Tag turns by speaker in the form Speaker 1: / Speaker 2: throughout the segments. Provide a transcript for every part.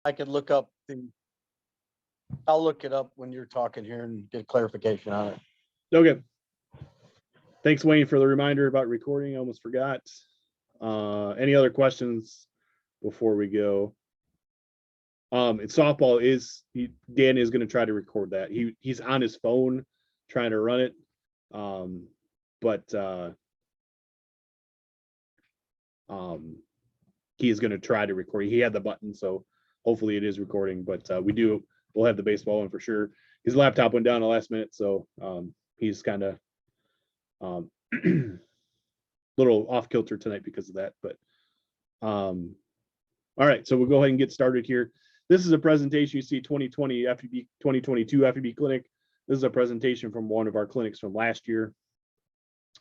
Speaker 1: I could look up the, I'll look it up when you're talking here and get clarification on it.
Speaker 2: Okay. Thanks, Wayne, for the reminder about recording. I almost forgot. Any other questions before we go? And softball Dan is going to try to record that. He's on his phone trying to run it. But he is going to try to record. He had the button, so hopefully it is recording. But we'll have the baseball one for sure. His laptop went down in the last minute, so he's kind of little off kilter tonight because of that. But all right, so we'll go ahead and get started here. This is a presentation. You see 2020 FEB 2022 FEB clinic. This is a presentation from one of our clinics from last year.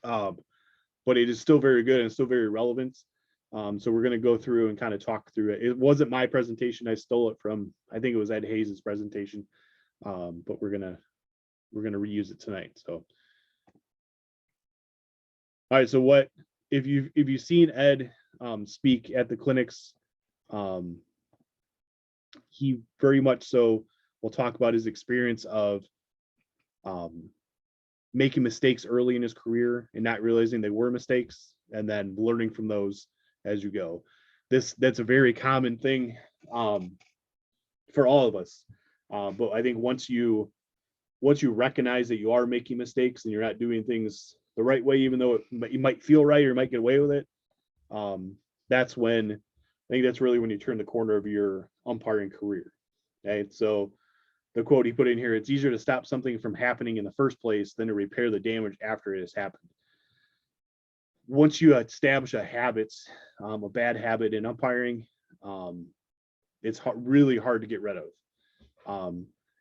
Speaker 2: But it is still very good and still very relevant. So we're going to go through and kind of talk through it. It wasn't my presentation. I stole it from, I think it was Ed Hayes's presentation. But we're gonna reuse it tonight. So all right, so what if you've seen Ed speak at the clinics, he very much so will talk about his experience of making mistakes early in his career and not realizing they were mistakes, and then learning from those as you go. That's a very common thing for all of us. But I think once you recognize that you are making mistakes and you're not doing things the right way, even though you might feel right or you might get away with it, that's when, I think that's really when you turn the corner of your umpiring career. Okay, so the quote he put in here: "It's easier to stop something from happening in the first place than to repair the damage after it has happened." Once you establish a habit, a bad habit in umpiring, it's really hard to get rid of.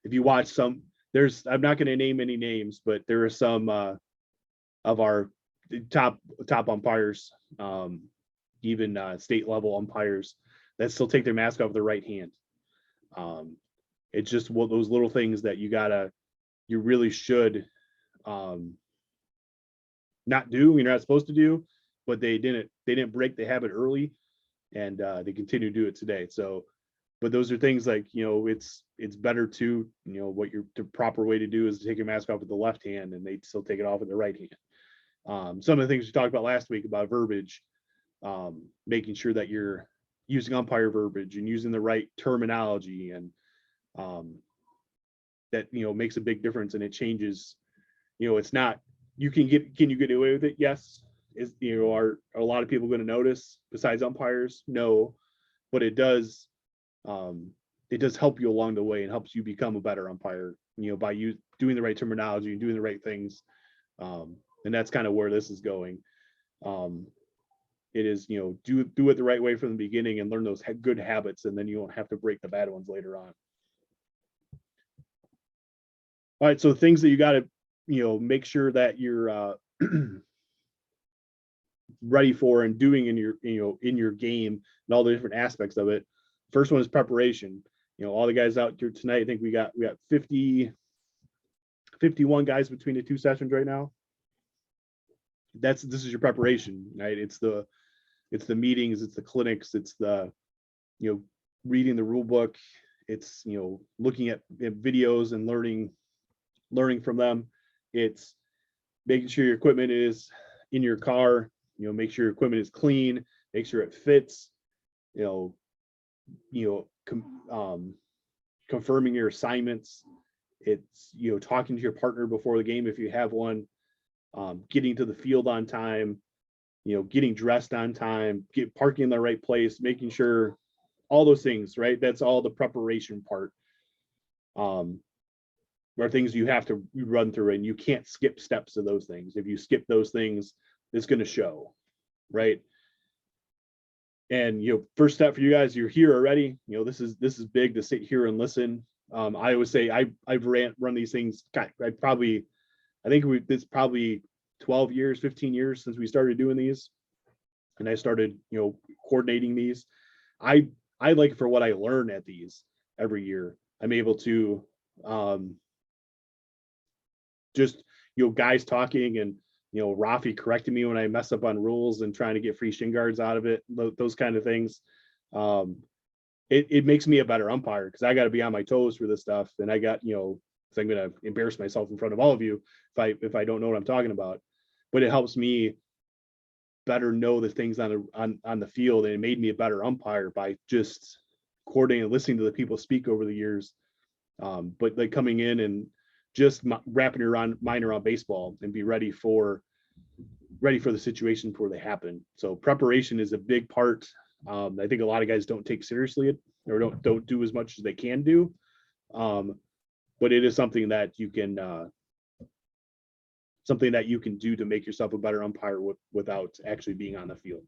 Speaker 2: If you watch I'm not going to name any names, but there are some of our top umpires, even state level umpires, that still take their mask off with their right hand. It's just one of those little things that you really should not do. You're not supposed to do, but they didn't break the habit early, and they continue to do it today. So, but those are things like, it's better to, what the proper way to do is to take your mask off with the left hand, and they still take it off with the right hand. Some of the things we talked about last week about verbiage, making sure that you're using umpire verbiage and using the right terminology, and that makes a big difference, and it changes. It's not, can you get away with it? Yes. Are a lot of people going to notice besides umpires? No, but it does help you along the way and helps you become a better umpire, by you doing the right terminology and doing the right things. And that's kind of where this is going. It is, do it the right way from the beginning and learn those good habits, and then you won't have to break the bad ones later on. All right, so things that you got to, make sure that you're ready for and doing in your game and all the different aspects of it. First one is preparation. All the guys out here tonight, I think we got 51 guys between the two sessions right now. This is your preparation, right? It's the meetings, it's the clinics, it's the reading the rule book, it's looking at videos and learning from them. It's making sure your equipment is in your car, make sure your equipment is clean, make sure it fits, confirming your assignments. It's talking to your partner before the game if you have one, getting to the field on time, getting dressed on time, parking in the right place, making sure all those things, right? That's all the preparation part. Are things you have to run through, and you can't skip steps of those things. If you skip those things, it's going to show, right? And first step for you guys, you're here already. This is big to sit here and listen. I always say I've run these things. It's probably 12 years, 15 years since we started doing these, and I started coordinating these. I like for what I learn at these every year. I'm able to just guys talking, and Rafi correcting me when I mess up on rules and trying to get free shin guards out of it, those kind of things. it makes me a better umpire because I got to be on my toes for this stuff. And I got, so I'm going to embarrass myself in front of all of you if I don't know what I'm talking about, but it helps me better know the things on the field. And it made me a better umpire by just coordinating and listening to the people speak over the years. But like coming in and just wrapping your mind around baseball and be ready for the situation before they happen. So preparation is a big part. I think a lot of guys don't take seriously or don't do as much as they can do. But it is something that you can do to make yourself a better umpire without actually being on the field.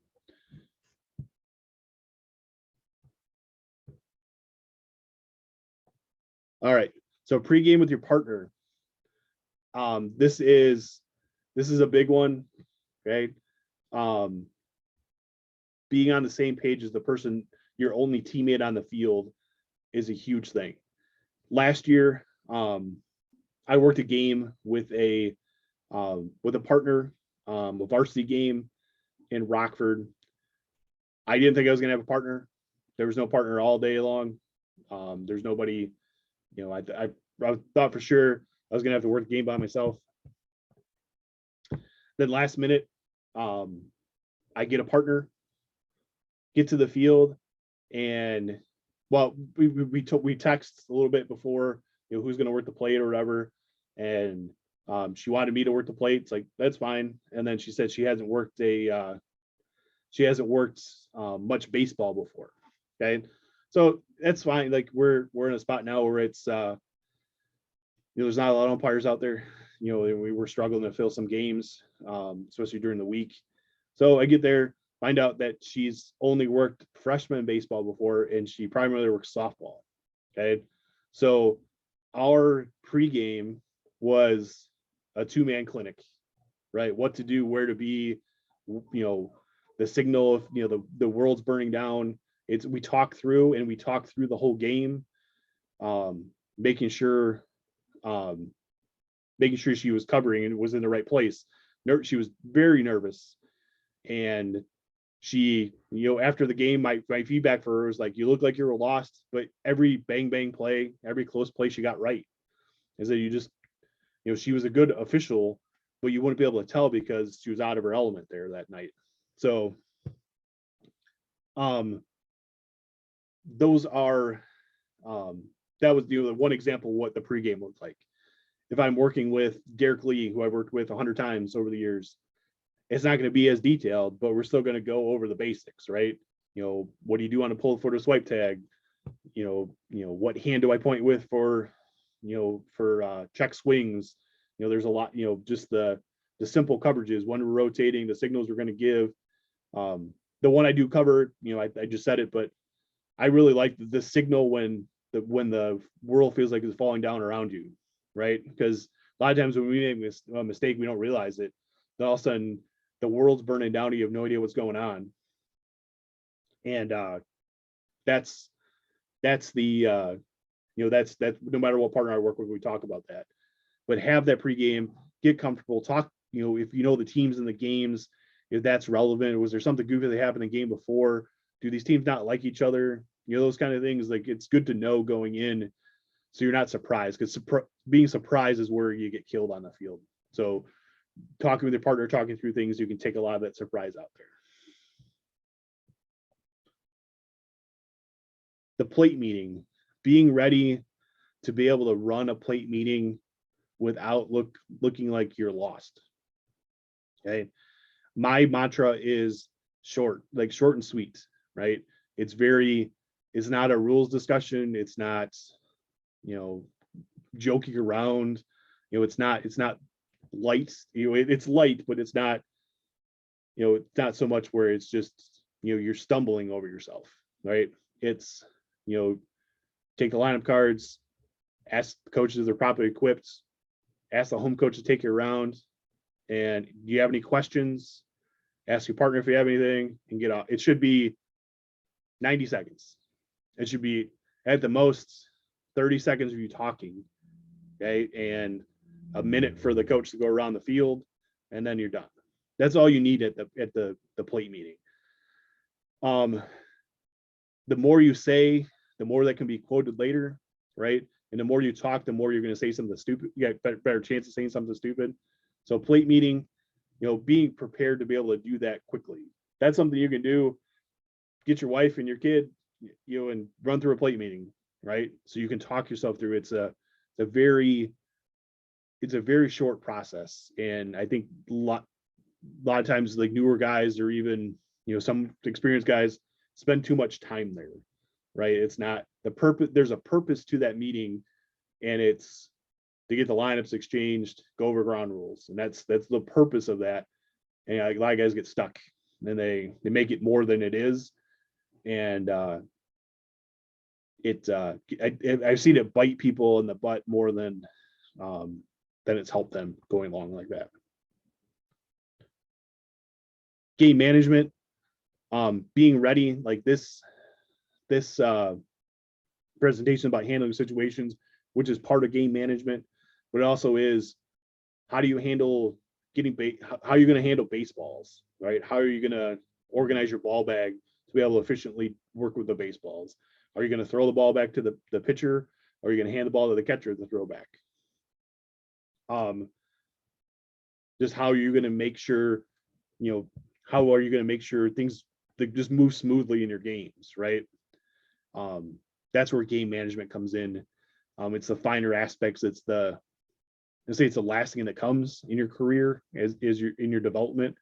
Speaker 2: All right. So pregame with your partner. This is a big one. Okay. Being on the same page as the person, your only teammate on the field, is a huge thing. Last year, I worked a game with a partner, a varsity game in Rockford. I didn't think I was going to have a partner. There was no partner all day long. There's nobody, I thought for sure I was going to have to work the game by myself. Then last minute, I get a partner, get to the field, and well, we text a little bit before, who's going to work the plate or whatever, and she wanted me to work the plate. It's like, that's fine. And then she said she hasn't worked much baseball before. Okay, so that's fine. Like we're in a spot now where it's there's not a lot of umpires out there. We were struggling to fill some games, especially during the week. So I get there, find out that she's only worked freshman baseball before, and she primarily works softball. Okay, so our pregame was a 2-man clinic, right? What to do, where to be, the signal of, the world's burning down. We talk through the whole game, making sure she was covering and was in the right place. She was very nervous, and she, after the game, my feedback for her was like, you look like you were lost, but every bang play, every close play she got right. Is that you just, she was a good official, but you wouldn't be able to tell because she was out of her element there that night. So those are that was the one example of what the pregame looked like. If I'm working with Derek Lee, who I've worked with 100 times over the years, it's not going to be as detailed, but we're still going to go over the basics, right? What do you do on a pull for the swipe tag? What hand do I point with for check swings? There's a lot, just the simple coverages, when we're rotating, the signals we're going to give. The one I do cover, I just said it, but I really like the signal when the world feels like it's falling down around you, right? Because a lot of times when we make a mistake, we don't realize it. Then all of a sudden, the world's burning down, you have no idea what's going on. And that's the that's no matter what partner I work with, we talk about that. But have that pregame, get comfortable, talk, if the teams in the games, if that's relevant. Was there something goofy that happened in the game before? Do these teams not like each other? Those kind of things. Like, it's good to know going in so you're not surprised, because being surprised is where you get killed on the field. So talking with your partner, talking through things, you can take a lot of that surprise out there. The plate meeting, being ready to be able to run a plate meeting without looking like you're lost. Okay. My mantra is short and sweet, right? It's not a rules discussion. It's not, joking around. It's not light. It's light, but it's not, it's not so much where it's just, you're stumbling over yourself, right? It's, take the lineup cards, ask the coaches if they're properly equipped, ask the home coach to take you around, and do you have any questions? Ask your partner if you have anything, and get off. It should be 90 seconds. It should be at the most 30 seconds of you talking, okay, and a minute for the coach to go around the field, and then you're done. That's all you need at the plate meeting. the more you say, the more that can be quoted later, right? And the more you talk, the more you're going to say something stupid. You got better chance of saying something stupid. So plate meeting, being prepared to be able to do that quickly. That's something you can do. Get your wife and your kid, and run through a plate meeting, right? So you can talk yourself through. It's a very short process, and I think a lot of times, like, newer guys or even some experienced guys spend too much time there, right? It's not the purpose. There's a purpose to that meeting, and it's to get the lineups exchanged, go over ground rules, and that's the purpose of that. And a lot of guys get stuck, and they make it more than it is, and I've seen it bite people in the butt more than it's helped them going along like that. Game management, being ready, like this presentation about handling situations, which is part of game management, but it also is, how do you handle how are you going to handle baseballs, right? How are you going to organize your ball bag to be able to efficiently work with the baseballs? Are you going to throw the ball back to the pitcher, or are you going to hand the ball to the catcher to throw back? Just how are you going to make sure, how are you going to make sure things just move smoothly in your games, right? That's where game management comes in. It's the finer aspects. It's the last thing that comes in your career as in your development,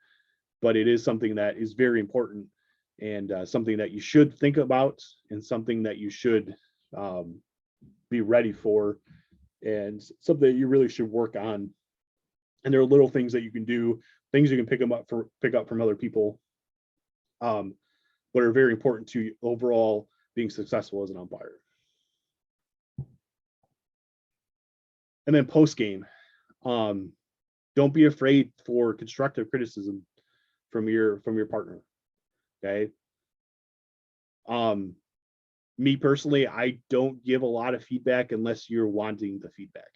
Speaker 2: but it is something that is very important, and something that you should think about, and something that you should be ready for, and something that you really should work on. And there are little things that you can do, things you can pick up from other people, but are very important to overall being successful as an umpire. And then post game, don't be afraid for constructive criticism from your partner. Okay. Me personally, I don't give a lot of feedback unless you're wanting the feedback.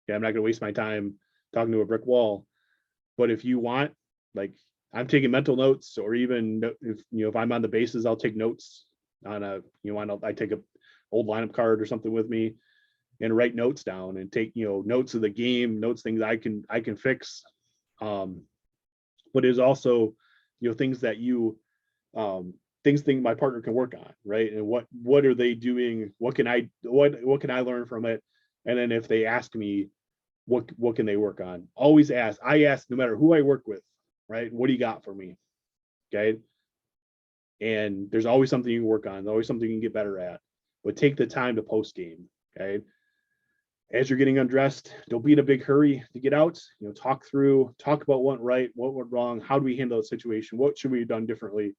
Speaker 2: Okay, I'm not going to waste my time talking to a brick wall. But if you want, like, I'm taking mental notes, or even if I'm on the bases, I'll take notes on I take a old lineup card or something with me, and write notes down, and take notes of the game, notes, things I can fix. But is also things that things my partner can work on, right? And what are they doing? What can I learn from it? And then if they ask me, what can they work on? Always ask. I ask no matter who I work with, right? What do you got for me? Okay. And there's always something you can work on. There's always something you can get better at. But take the time to post game. Okay. As you're getting undressed, don't be in a big hurry to get out. Talk about what went right, what went wrong, how do we handle the situation, what should we have done differently.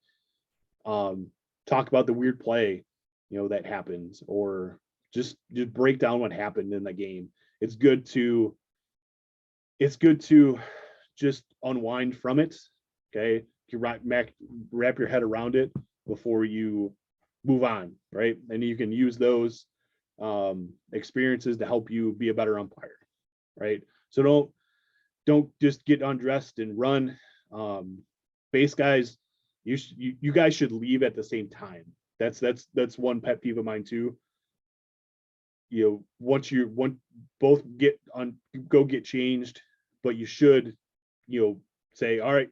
Speaker 2: Talk about the weird play, that happens, or just break down what happened in the game. It's good to just unwind from it. Okay, you wrap your head around it before you move on, right? And you can use those experiences to help you be a better umpire, right? So don't just get undressed and run. Base guys, you guys should leave at the same time. That's one pet peeve of mine too. Once both go get changed, but you should say, all right,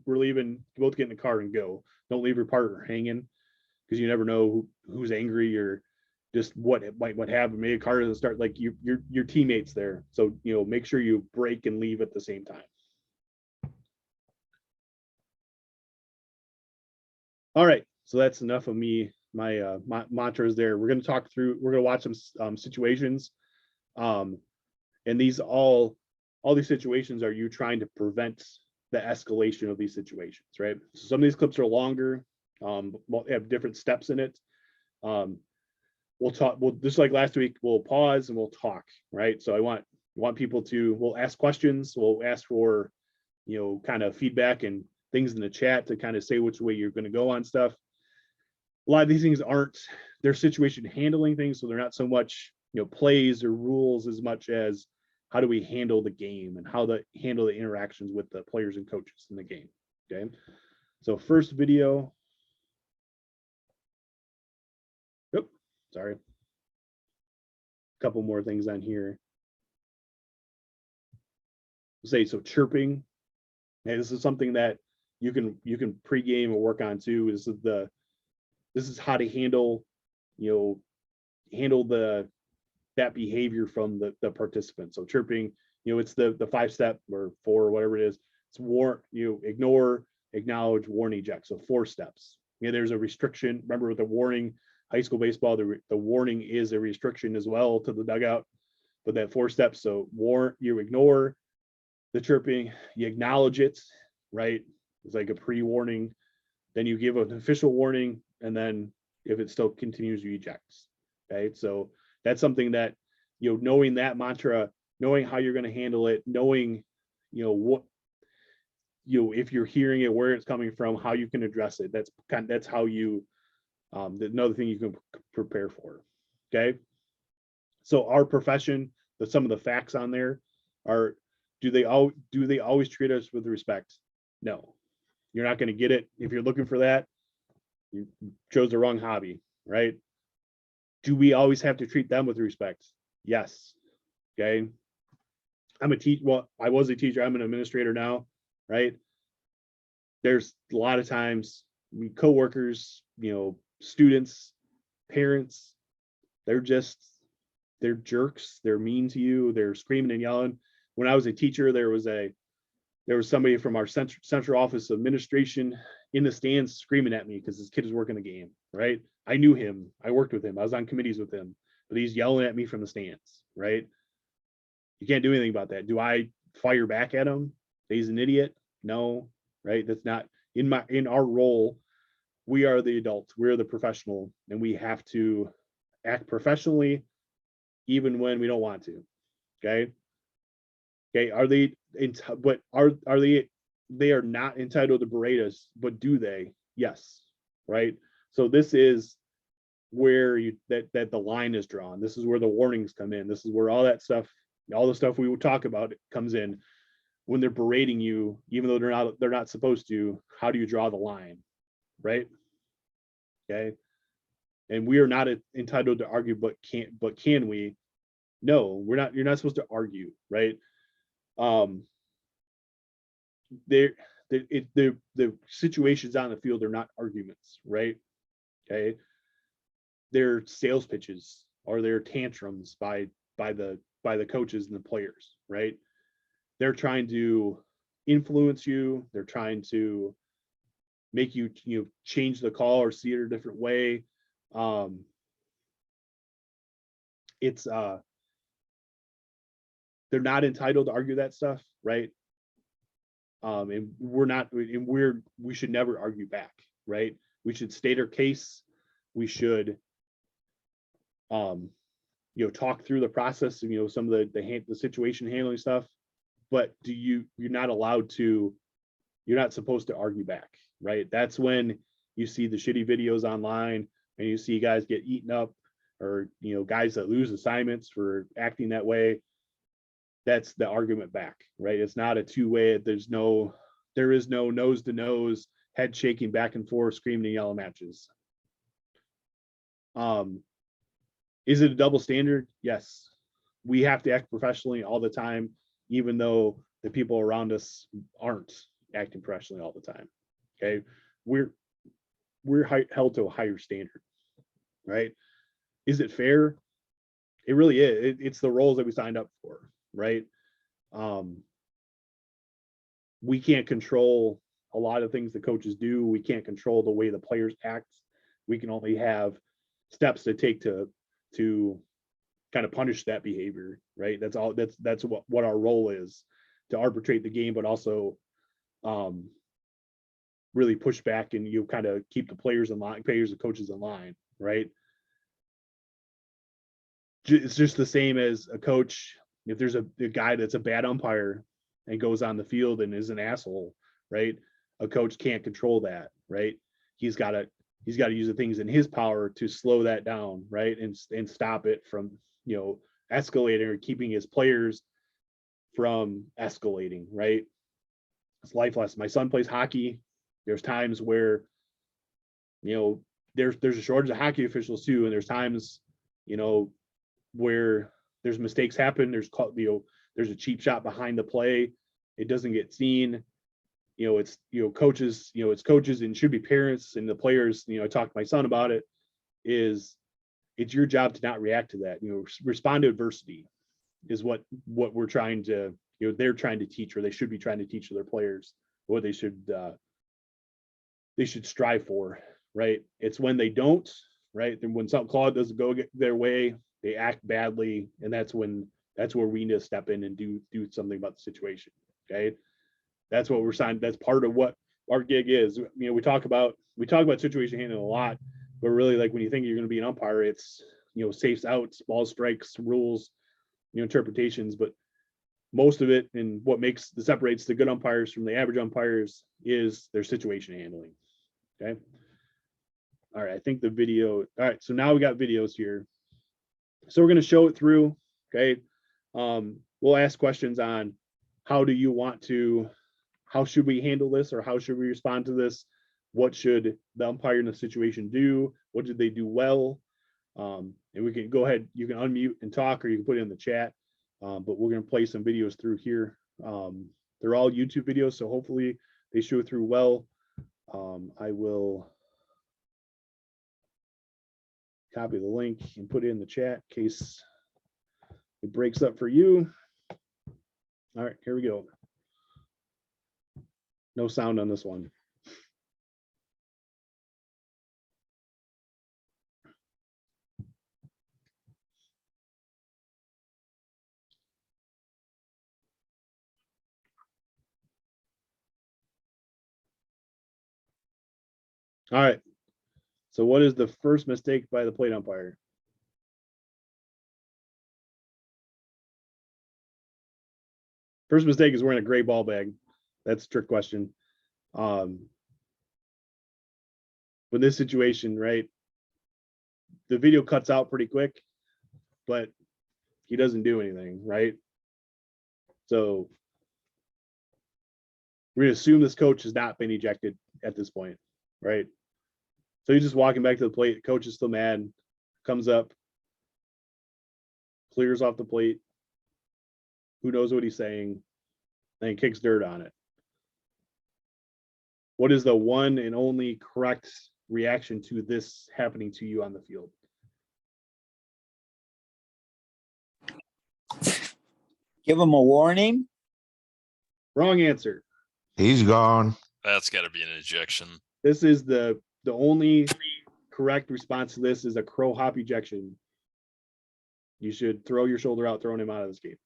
Speaker 2: we're leaving, both get in the car and go. Don't leave your partner hanging, because you never know who's angry, or just what happen. Maybe a car doesn't start, like your teammates there. So make sure you break and leave at the same time. All right, so that's enough of me. My mantras there. We're going to watch some situations, and these all these situations are you trying to prevent the escalation of these situations, right? So some of these clips are longer, have different steps in it. We'll talk. We'll, just like last week, we'll pause and we'll talk, right? So I want people to, we'll ask questions, we'll ask for kind of feedback and things in the chat to kind of say which way you're going to go on stuff. A lot of these things they're situation handling things, so they're not so much plays or rules as much as how do we handle the game and how to handle the interactions with the players and coaches in the game. Okay, so first video. Sorry. A couple more things on here. Say so chirping. And this is something that you can pregame or work on too. This is how to handle, handle that behavior from the participant. So chirping, it's the 5-step or 4 or whatever it is. It's ignore, acknowledge, warn, eject. So 4 steps. There's a restriction. Remember with the warning, high school baseball, the warning is a restriction as well to the dugout. But that 4 steps. So you ignore the chirping, you acknowledge it, right? It's like a pre-warning. Then you give an official warning, and then if it still continues, you eject. Okay, so that's something that, knowing that mantra, knowing how you're going to handle it, knowing, what, if you're hearing it, where it's coming from, how you can address it. That's how you, another thing you can prepare for. Okay, so our profession, some of the facts on there are, do they always treat us with respect? No, you're not going to get it. If you're looking for that, you chose the wrong hobby, right? Do we always have to treat them with respect? Yes. Okay. I'm a teacher. Well, I was a teacher. I'm an administrator now, right? There's a lot of times coworkers, students, parents, they're jerks. They're mean to you. They're screaming and yelling. When I was a teacher, there was somebody from our central office administration in the stands screaming at me because his kid was working the game, right? I knew him. I worked with him. I was on committees with him, but he's yelling at me from the stands, right? You can't do anything about that. Do I fire back at him? He's an idiot? No, right? That's not in our role. We are the adults. We're the professional, and we have to act professionally even when we don't want to. Okay. Are they they are not entitled to berate us, but do they? Yes. Right. So this is where that the line is drawn. This is where the warnings come in. This is where all that stuff, all the stuff we will talk about comes in. When they're berating you, even though they're not supposed to, how do you draw the line? Right. Okay. And we are not entitled to argue, but can we? No, we're not. You're not supposed to argue, right? The situations on the field are not arguments, right? Okay. They're sales pitches or they're tantrums by the coaches and the players, right? They're trying to influence you. They're trying to make you change the call or see it a different way. It's they're not entitled to argue that stuff, right? And we should never argue back, right? We should state our case. We should talk through the process of some of the situation handling stuff, but you're not supposed to argue back, right? That's when you see the shitty videos online and you see guys get eaten up, or guys that lose assignments for acting that way. That's the argument back, right? It's not a two-way. There is no nose to nose, head shaking back and forth, screaming and yelling matches. Is it a double standard? Yes. We have to act professionally all the time, even though the people around us aren't acting professionally all the time. Okay. We're held to a higher standard, right? Is it fair? It really is. It's the roles that we signed up for, right? We can't control a lot of things the coaches do. We can't control the way the players act. We can only have steps to take to kind of punish that behavior, right? That's all. That's what our role is, to arbitrate the game, but also really push back and kind of keep the players in line, players and coaches in line, right? It's just the same as a coach. If there's a guy that's a bad umpire and goes on the field and is an asshole, right? A coach can't control that, right? He's got to use the things in his power to slow that down, right? And stop it from, escalating, or keeping his players from escalating, right? It's life lesson. My son plays hockey. There's times where, there's a shortage of hockey officials too, and there's times, you know, where there's mistakes happen. There's there's a cheap shot behind the play. It doesn't get seen. You know, it's, you know, coaches, you know, it's coaches and should be parents and the players. You know, I talked to my son about it. It's your job to not react to that. You know, respond to adversity is what we're trying to, you know, they're trying to teach, or they should be trying to teach their players what they should strive for, right? It's when they don't, right? Then when something Claude doesn't go their way, they act badly, and that's where we need to step in and do something about the situation. Okay, that's what we're signed. That's part of what our gig is. You know, we talk about situation handling a lot, but really, like, when you think you're going to be an umpire, it's, you know, safes, outs, ball strikes, rules, you know, interpretations. But most of it, and what separates the good umpires from the average umpires, is their situation handling. Okay. All right. I think the video. All right. So now we got videos here. So we're going to show it through. Okay. We'll ask questions on how should we handle this, or how should we respond to this? What should the umpire in the situation do? What did they do well? And we can go ahead, you can unmute and talk, or you can put it in the chat. But we're going to play some videos through here. They're all YouTube videos, so hopefully they show through well. I will copy the link and put it in the chat in case it breaks up for you. All right, here we go. No sound on this one. All right. So what is the first mistake by the plate umpire? First mistake is wearing a gray ball bag. That's a trick question. With this situation, right, the video cuts out pretty quick, but he doesn't do anything, right? So we're gonna assume this coach has not been ejected at this point, right? So he's just walking back to the plate. The coach is still mad, comes up, clears off the plate. Who knows what he's saying? And kicks dirt on it. What is the one and only correct reaction to this happening to you on the field?
Speaker 3: Give him a warning.
Speaker 2: Wrong answer.
Speaker 4: He's gone.
Speaker 5: That's got to be an ejection.
Speaker 2: This is the only correct response to this is a crow hop ejection. You should throw your shoulder out, throwing him out of this game.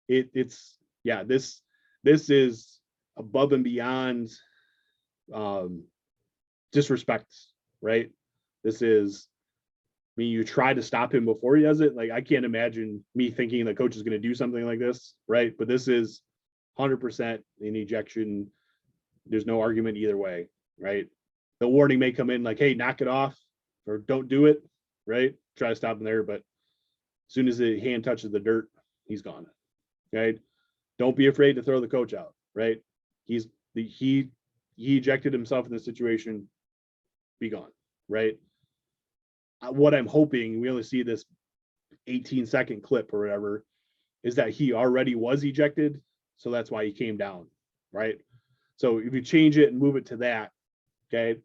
Speaker 2: It's yeah, this is above and beyond disrespect, right? This is, I mean, you try to stop him before he does it. Like, I can't imagine me thinking the coach is going to do something like this, right? But this is 100% an ejection. There's no argument either way, right? The warning may come in like, hey, knock it off, or don't do it, right? Try to stop him there, but as soon as the hand touches the dirt, he's gone. Okay. Don't be afraid to throw the coach out, right? He ejected himself in this situation. Be gone, right? What I'm hoping, we only see this 18-second clip or whatever, is that he already was ejected, so that's why he came down, right? So if you change it and move it to that, okay,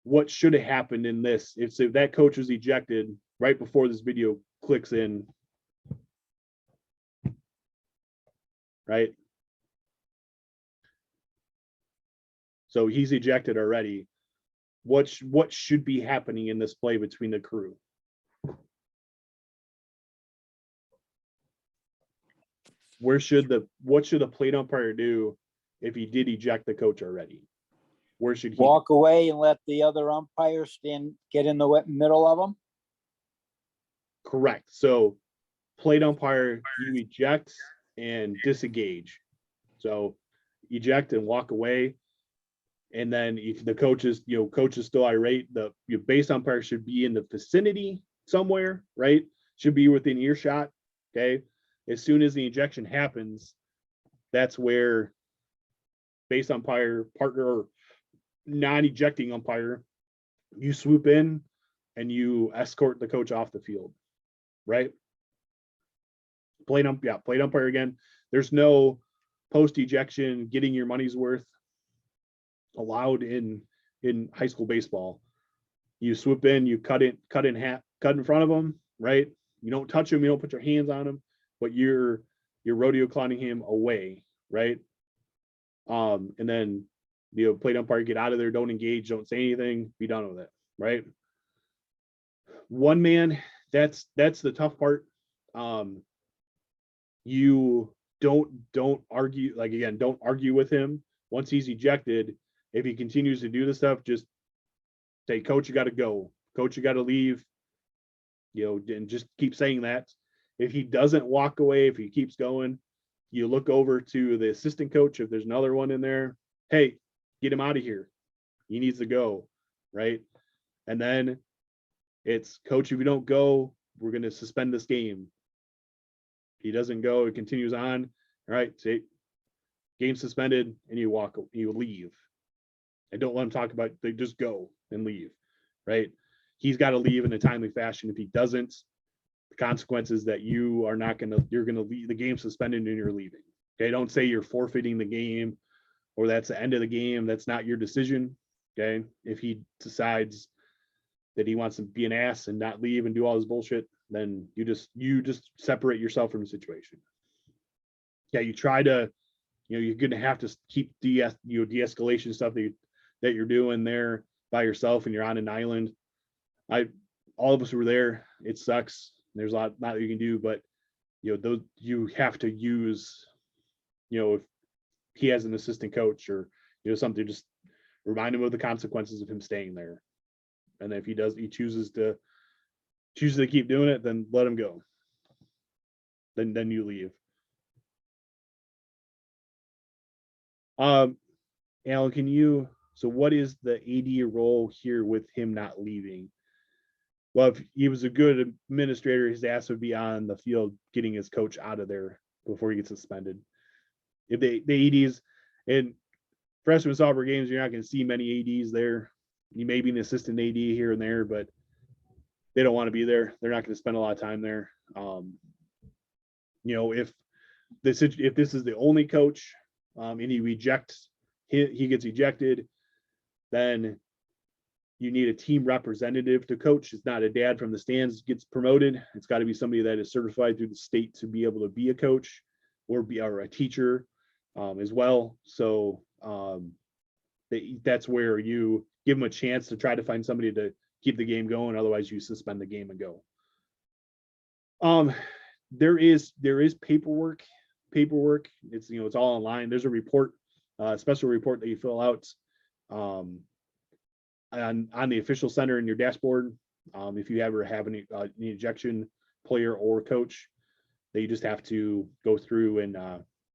Speaker 2: what should have happened in this? If that coach was ejected right before this video clicks in, right? So he's ejected already. What should be happening in this play between the crew? What should the plate umpire do if he did eject the coach already? Where should he
Speaker 3: walk away and let the other umpire get in the middle of them?
Speaker 2: Correct. So plate umpire, you eject and disengage. So eject and walk away. And then if the coach is still irate, the base umpire should be in the vicinity somewhere, right? Should be within earshot. Okay. As soon as the ejection happens, that's where base umpire partner, or non-ejecting umpire, you swoop in and you escort the coach off the field, right? Plate umpire again. There's no post ejection getting your money's worth allowed in high school baseball. You swoop in, you cut in front of them, right? You don't touch him, you don't put your hands on him, but you're rodeo clowning him away, right? And then the plate umpire get out of there, don't engage, don't say anything, be done with it, right? One man, that's the tough part. You don't argue, like, again, don't argue with him. Once he's ejected, if he continues to do the stuff, just say, coach, you got to go, coach, you got to leave, and just keep saying that. If he doesn't walk away, if he keeps going, you look over to the assistant coach. If there's another one in there, hey, get him out of here, he needs to go, right? And then it's, coach, if you don't go, we're going to suspend this game. He doesn't go, it continues on. All right, say game suspended, and you leave. And don't let him talk about, they just go and leave, right? He's got to leave in a timely fashion. If he doesn't, the consequences that you're going to leave the game suspended and you're leaving. Okay, don't say you're forfeiting the game or that's the end of the game. That's not your decision. Okay, if he decides that he wants to be an ass and not leave and do all this bullshit, then you just separate yourself from the situation. Yeah, you try to, you're going to have to keep de-escalation stuff that you're doing there by yourself and you're on an island. All of us were there. It sucks. There's a lot that you can do, but those you have to use, if he has an assistant coach or something, just remind him of the consequences of him staying there. And if he chooses to keep doing it, then let him go. Then you leave. Alan, so what is the AD role here with him not leaving? Well, if he was a good administrator, his ass would be on the field getting his coach out of there before he gets suspended. If the ADs in freshman softball games, you're not going to see many ADs there. You may be an assistant AD here and there, but they don't want to be there. They're not going to spend a lot of time there. If this is the only coach and he gets ejected, then you need a team representative to coach. It's not a dad from the stands gets promoted. It's got to be somebody that is certified through the state to be able to be a coach or a teacher as well. So that's where you give them a chance to try to find somebody to keep the game going. Otherwise, you suspend the game and go. There is paperwork. It's it's all online. There's a report, special report that you fill out on the official center in your dashboard. If you ever have an ejection player or coach, that you just have to go through and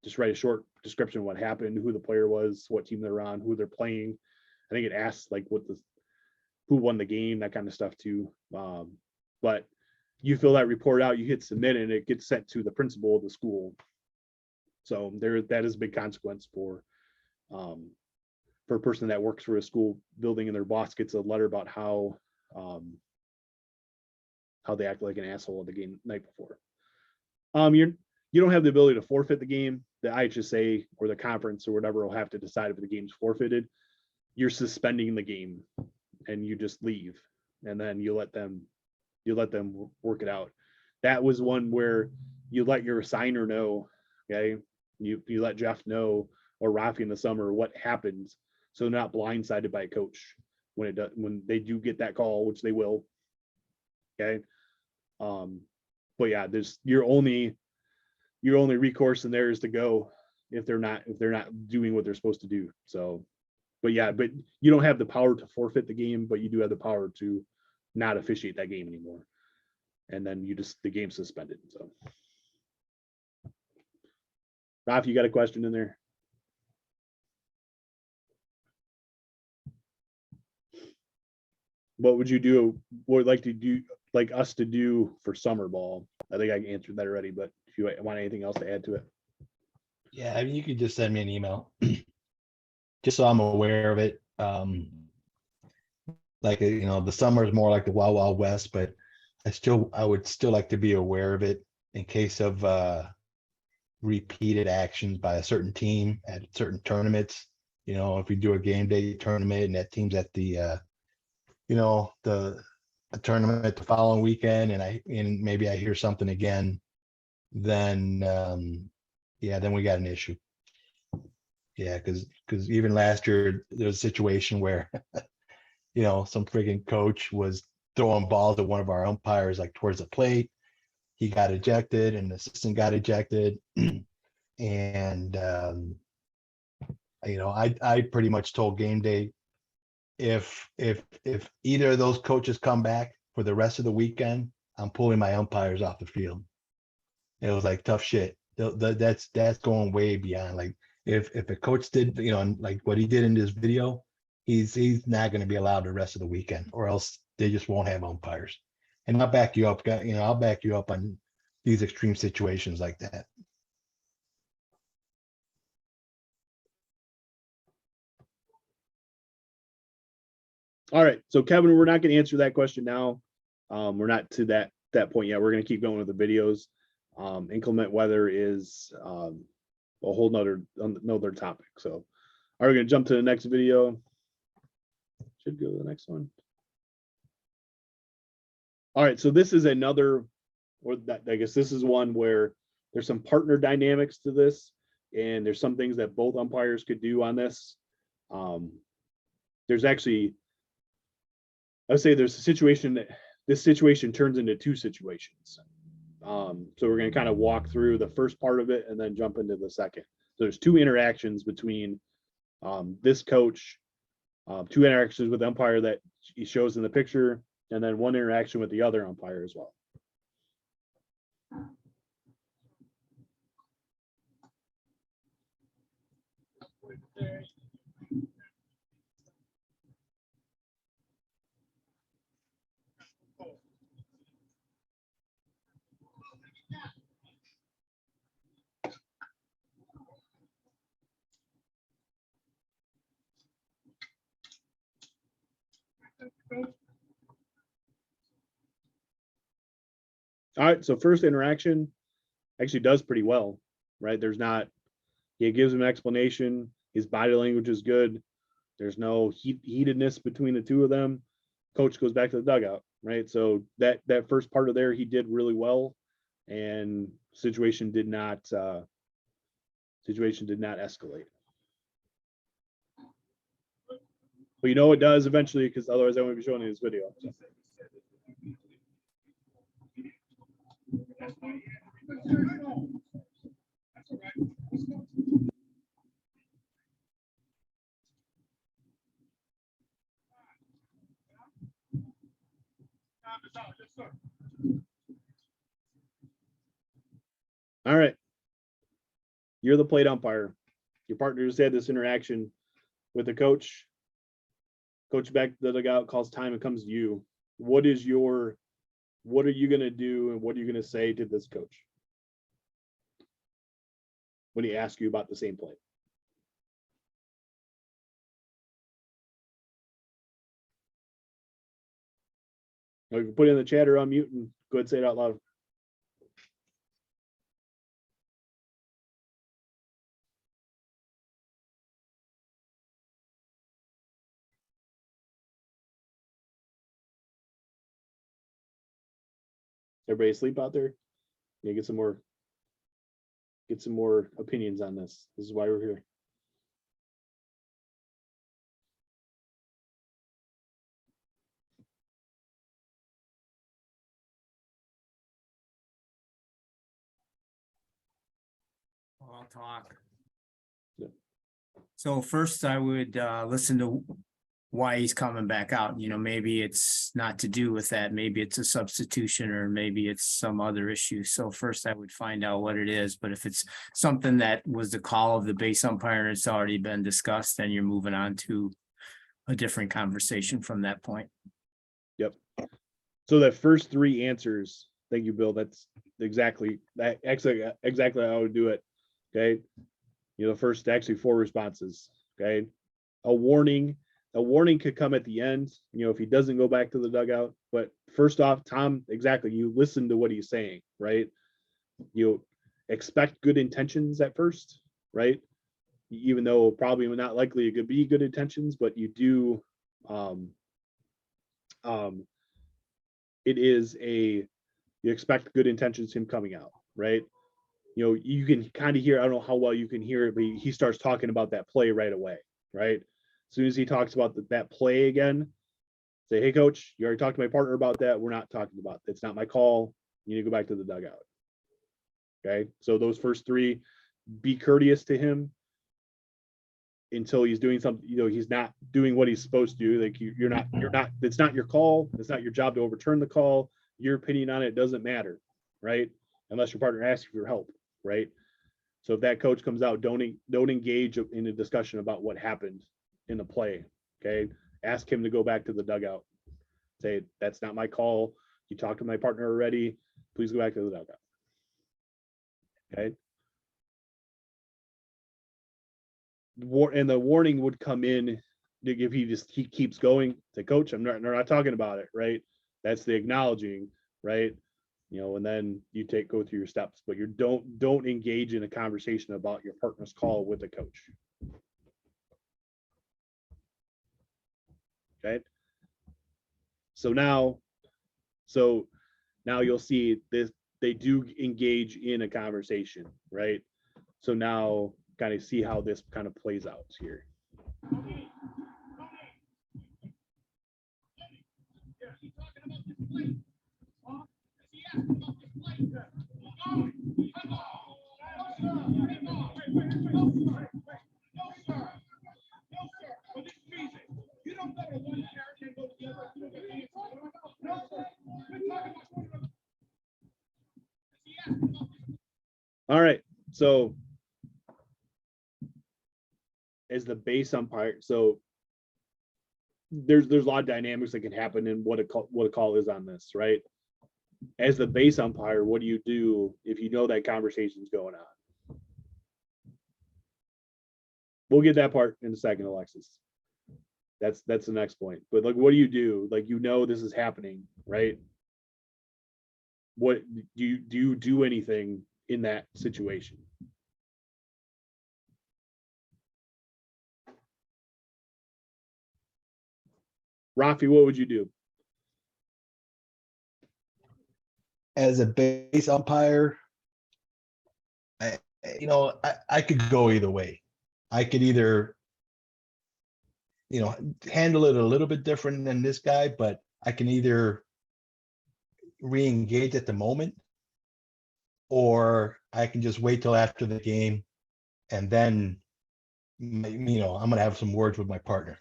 Speaker 2: just write a short description of what happened, who the player was, what team they're on, who they're playing. I think it asks like who won the game, that kind of stuff too. But you fill that report out, you hit submit, and it gets sent to the principal of the school. So that is a big consequence for a person that works for a school building and their boss gets a letter about how they act like an asshole the game night before. You don't have the ability to forfeit the game. The IHSA or the conference or whatever will have to decide if the game's forfeited. You're suspending the game and you just leave, and then you let them work it out. That was one where you let your assigner know. Okay, you let Jeff know or Rafi in the summer what happens, so they're not blindsided by a coach when they do get that call, which they will. Okay, but yeah, there's your only recourse in there is to go if they're not doing what they're supposed to do. So, but you don't have the power to forfeit the game, but you do have the power to not officiate that game anymore. And then the game's suspended. So, Ralph, you got a question in there? What would you do? What would like us to do for summer ball? I think I answered that already, but if you want anything else to add to it.
Speaker 4: Yeah, I mean, you could just send me an email just so I'm aware of it. Um, like, the summer is more like the Wild Wild West, but I would still like to be aware of it in case of repeated actions by a certain team at certain tournaments. If we do a game day tournament and that team's at the tournament the following weekend, and maybe I hear something again, then then we got an issue. Yeah, because even last year there was a situation where some freaking coach was throwing balls at one of our umpires like towards the plate. He got ejected and the assistant got ejected. And I pretty much told game day, if either of those coaches come back for the rest of the weekend, I'm pulling my umpires off the field. It was like tough shit. That's going way beyond. Like if a coach did, like what he did in this video, he's not going to be allowed the rest of the weekend, or else they just won't have umpires. And I'll back you up, I'll back you up on these extreme situations like that.
Speaker 2: All right, so Kevin, we're not going to answer that question now. We're not to that point yet. We're going to keep going with the videos. Inclement weather is a whole nother topic. So are we going to jump to the next video? Should go to the next one. All right, so this is another, I guess this is one where there's some partner dynamics to this, and there's some things that both umpires could do on this. There's actually, I would say there's a situation that this situation turns into two situations. So we're going to kind of walk through the first part of it and then jump into the second. So there's two interactions between this coach, two interactions with the umpire that he shows in the picture, and then one interaction with the other umpire as well. All right, so first interaction actually does pretty well, right? He gives him an explanation. His body language is good. There's no heatedness between the two of them. Coach goes back to the dugout, right? So that first part of there, he did really well, and situation did not escalate. But it does eventually, because otherwise I wouldn't be showing you this video. So. All right. You're the plate umpire. Your partner just had this interaction with the coach. Coach back to the dugout, calls time, and comes to you. What are you going to do, and what are you going to say to this coach when he asks you about the same play? Now, you can put it in the chat or unmute and go ahead and say it out loud. Everybody asleep out there? Yeah, get some more opinions on this. This is why we're here.
Speaker 6: I'll talk.
Speaker 2: Yeah.
Speaker 6: So first I would listen to why he's coming back out. Maybe it's not to do with that. Maybe it's a substitution, or maybe it's some other issue. So first I would find out what it is. But if it's something that was the call of the base umpire and it's already been discussed, then you're moving on to a different conversation from that point.
Speaker 2: Yep. So the first three answers, thank you, Bill. That's exactly how I would do it. Okay. The first actually four responses. Okay. A warning a warning could come at the end, you know, if he doesn't go back to the dugout. But first off, Tom, exactly, you listen to what he's saying, right? You expect good intentions at first, right? Even though probably not likely it could be good intentions, but you do, it is a, you expect good intentions him coming out, right? You know, you can kind of hear, I don't know how well you can hear it, but he starts talking about that play right away, right? As soon as he talks about that play again, say, hey, coach, you already talked to my partner about that. We're not talking about it. It's not my call. You need to go back to the dugout. Okay. So those first three, be courteous to him until he's doing something, you know, he's not doing what he's supposed to do. Like you're not, it's not your call. It's not your job to overturn the call. Your opinion on it doesn't matter, right? Unless your partner asks you for help, right? So if that coach comes out, don't engage in a discussion about what happened in the play. Okay. Ask him to go back to the dugout. Say, that's not my call. You talked to my partner already. Please go back to the dugout. Okay. And the warning would come in if he keeps going. Say, coach, I'm not talking about it, right? That's the acknowledging, right? You know, and then you go through your steps, but you don't engage in a conversation about your partner's call with the coach. Okay. So now you'll see this, they do engage in a conversation, right? So now kind of see how this kind of plays out here. All right, so as the base umpire, so there's a lot of dynamics that can happen in what a call is on this, right? As the base umpire, what do you do if you know that conversation's going on? We'll get that part in a second, Alexis. That's the next point. But like, what do you do? Like, you know, this is happening, right? What do you do anything in that situation? Rafi, what would you do?
Speaker 4: As a base umpire, I could go either way. I could either, handle it a little bit different than this guy, but I can either re-engage at the moment, or I can just wait till after the game, and then, I'm going to have some words with my partner.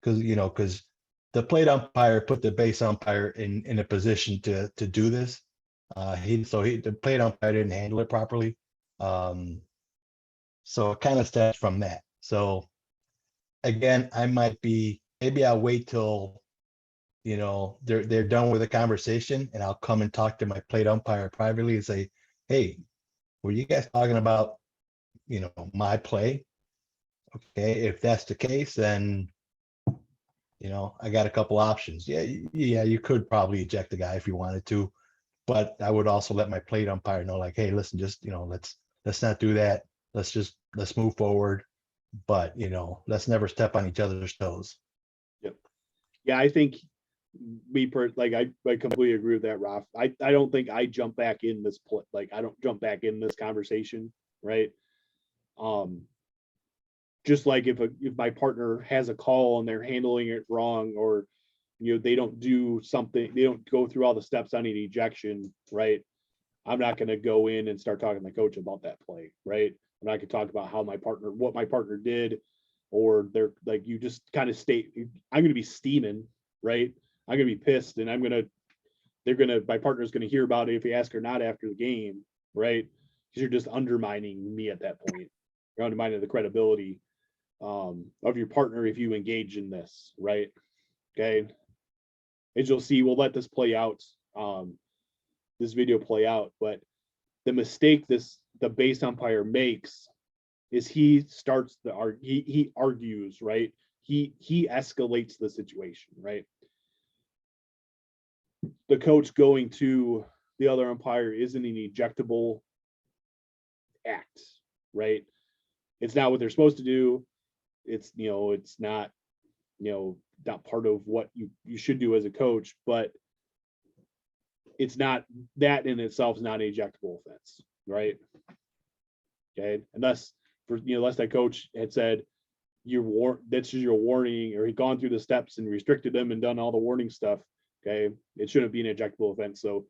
Speaker 4: Because the plate umpire put the base umpire in a position to do this. The plate umpire didn't handle it properly. So it kind of stems from that. So again, maybe I'll wait till, they're done with the conversation, and I'll come and talk to my plate umpire privately and say, hey, were you guys talking about, my play? Okay, if that's the case, then I got a couple options. Yeah, you could probably eject the guy if you wanted to, but I would also let my plate umpire know, like, hey, listen, just, let's not do that. Let's move forward. But, let's never step on each other's toes.
Speaker 2: Yep. Yeah, I think I completely agree with that, Raf. I don't think I jump back in this play. Like, I don't jump back in this conversation, right? Just like if my partner has a call and they're handling it wrong, or they don't do something, they don't go through all the steps on an ejection, right? I'm not going to go in and start talking to my coach about that play, right? I'm not going to talk about what my partner did, or they're like, you just kind of state, I'm going to be steaming, right? I'm going to be pissed, and my partner's going to hear about it if you ask or not after the game, right? Because you're just undermining me at that point. You're undermining the credibility of your partner if you engage in this, right? Okay. As you'll see, we'll let this play out, this video play out, but the mistake the base umpire makes is he argues, right? he escalates the situation, right? The coach going to the other umpire isn't an ejectable act, right? It's not what they're supposed to do. It's, it's not, not part of what you should do as a coach, but it's not, that in itself is not an ejectable offense, right? Okay, unless unless that coach had said that's your warning, or he'd gone through the steps and restricted them and done all the warning stuff. Okay, it shouldn't be an ejectable offense. So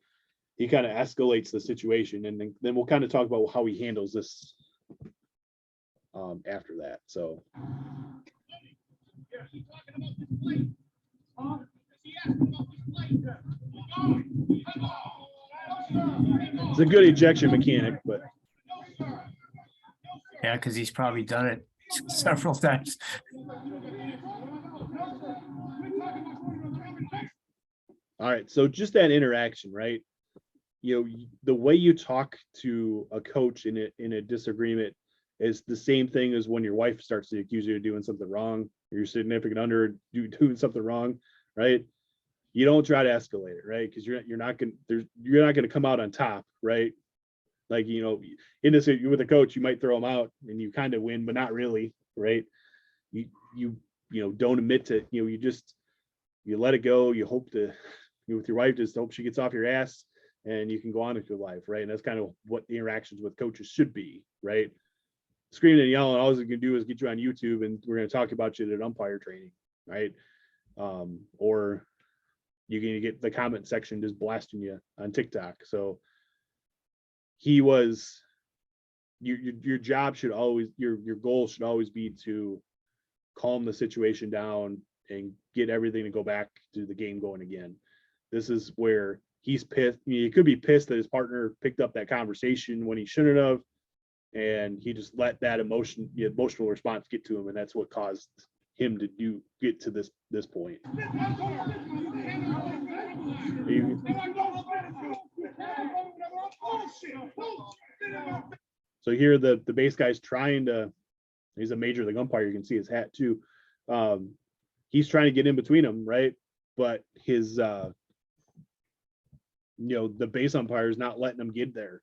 Speaker 2: he kind of escalates the situation, and then we'll kind of talk about how he handles this after that. So it's a good ejection mechanic, but
Speaker 6: Yeah, because he's probably done it several times.
Speaker 2: all right. So just that interaction, right? The way you talk to a coach in a disagreement is the same thing as when your wife starts to accuse you of doing something wrong, or your significant other doing something wrong, right? You don't try to escalate it, right? Because you're not gonna come out on top, right? Like, in this with a coach, you might throw them out and you kind of win, but not really, right? You don't admit to, you let it go. You hope to, with your wife, just hope she gets off your ass and you can go on with your life, right? And that's kind of what the interactions with coaches should be, right? Screaming and yelling, all it's gonna do is get you on YouTube, and we're gonna talk about you at umpire training, right? Or you're gonna get the comment section just blasting you on TikTok. So your job should always, your goal should always be to calm the situation down and get everything to go back to the game going again. This is where he's pissed. He could be pissed that his partner picked up that conversation when he shouldn't have, and he just let that emotional response get to him, and that's what caused him to get to this point. So here the base guy's trying to, he's a major league umpire, you can see his hat too. He's trying to get in between them, right? But his the base umpire is not letting him get there,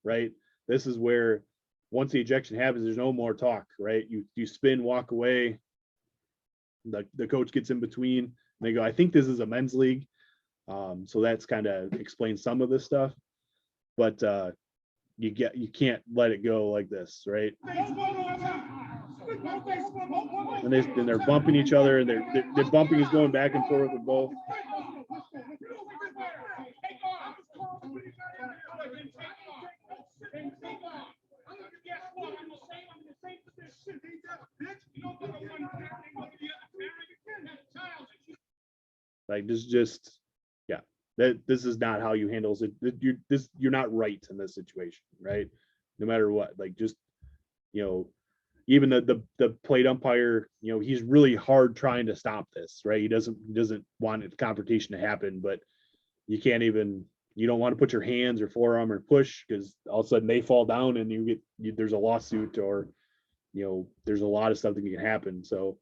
Speaker 2: right? This is where once the ejection happens, there's no more talk, right? You spin, walk away. The coach gets in between, and they go, I think this is a men's league. So that's kind of explains some of this stuff, but you can't let it go like this, right? And they're bumping each other, and they're bumping is going back and forth with both. Like this this is not how you handle it. You're not right in this situation, right? No matter what, like just even the plate umpire, he's really hard trying to stop this, right? He doesn't want a confrontation to happen, but you don't want to put your hands or forearm or push, because all of a sudden they fall down and there's a lawsuit, or there's a lot of stuff that can happen. So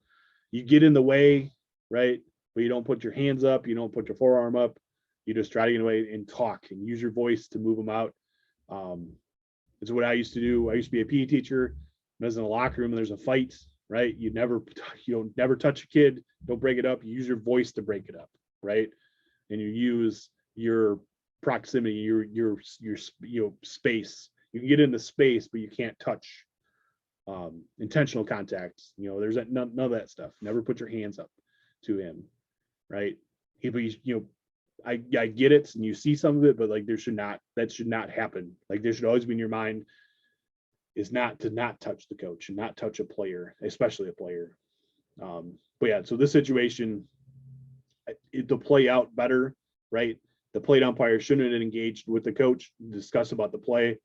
Speaker 2: you get in the way, right? But you don't put your hands up, you don't put your forearm up. You just try to get away and talk and use your voice to move them out. It's what I used to do. I used to be a PE teacher. I was in the locker room and there's a fight, right? You don't never touch a kid. Don't break it up. You use your voice to break it up, right? And you use your proximity, your space. You can get in the space, but you can't touch intentional contact. There's none of that stuff. Never put your hands up to him, right? I get it, and you see some of it, but like that should not happen. Like there should always be in your mind is not to not touch the coach and not touch a player, especially a player. But yeah, so this situation, to play out better, right? The plate umpire shouldn't have engaged with the coach to discuss about the play.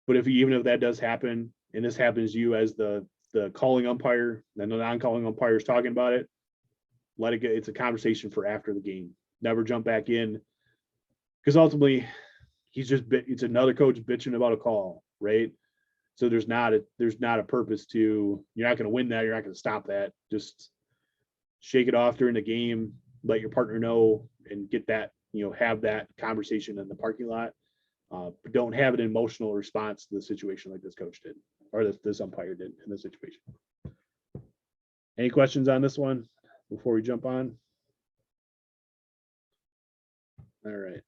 Speaker 2: But even if that does happen, and this happens to you as the calling umpire, and the non-calling umpire is talking about it, let it go. It's a conversation for after the game. Never jump back in, because ultimately it's another coach bitching about a call, right? So there's not a purpose to, you're not going to win that, you're not going to stop that. Just shake it off during the game, let your partner know and get that, have that conversation in the parking lot. But don't have an emotional response to the situation like this coach did, or this umpire did in this situation. Any questions on this one before we jump on? All right.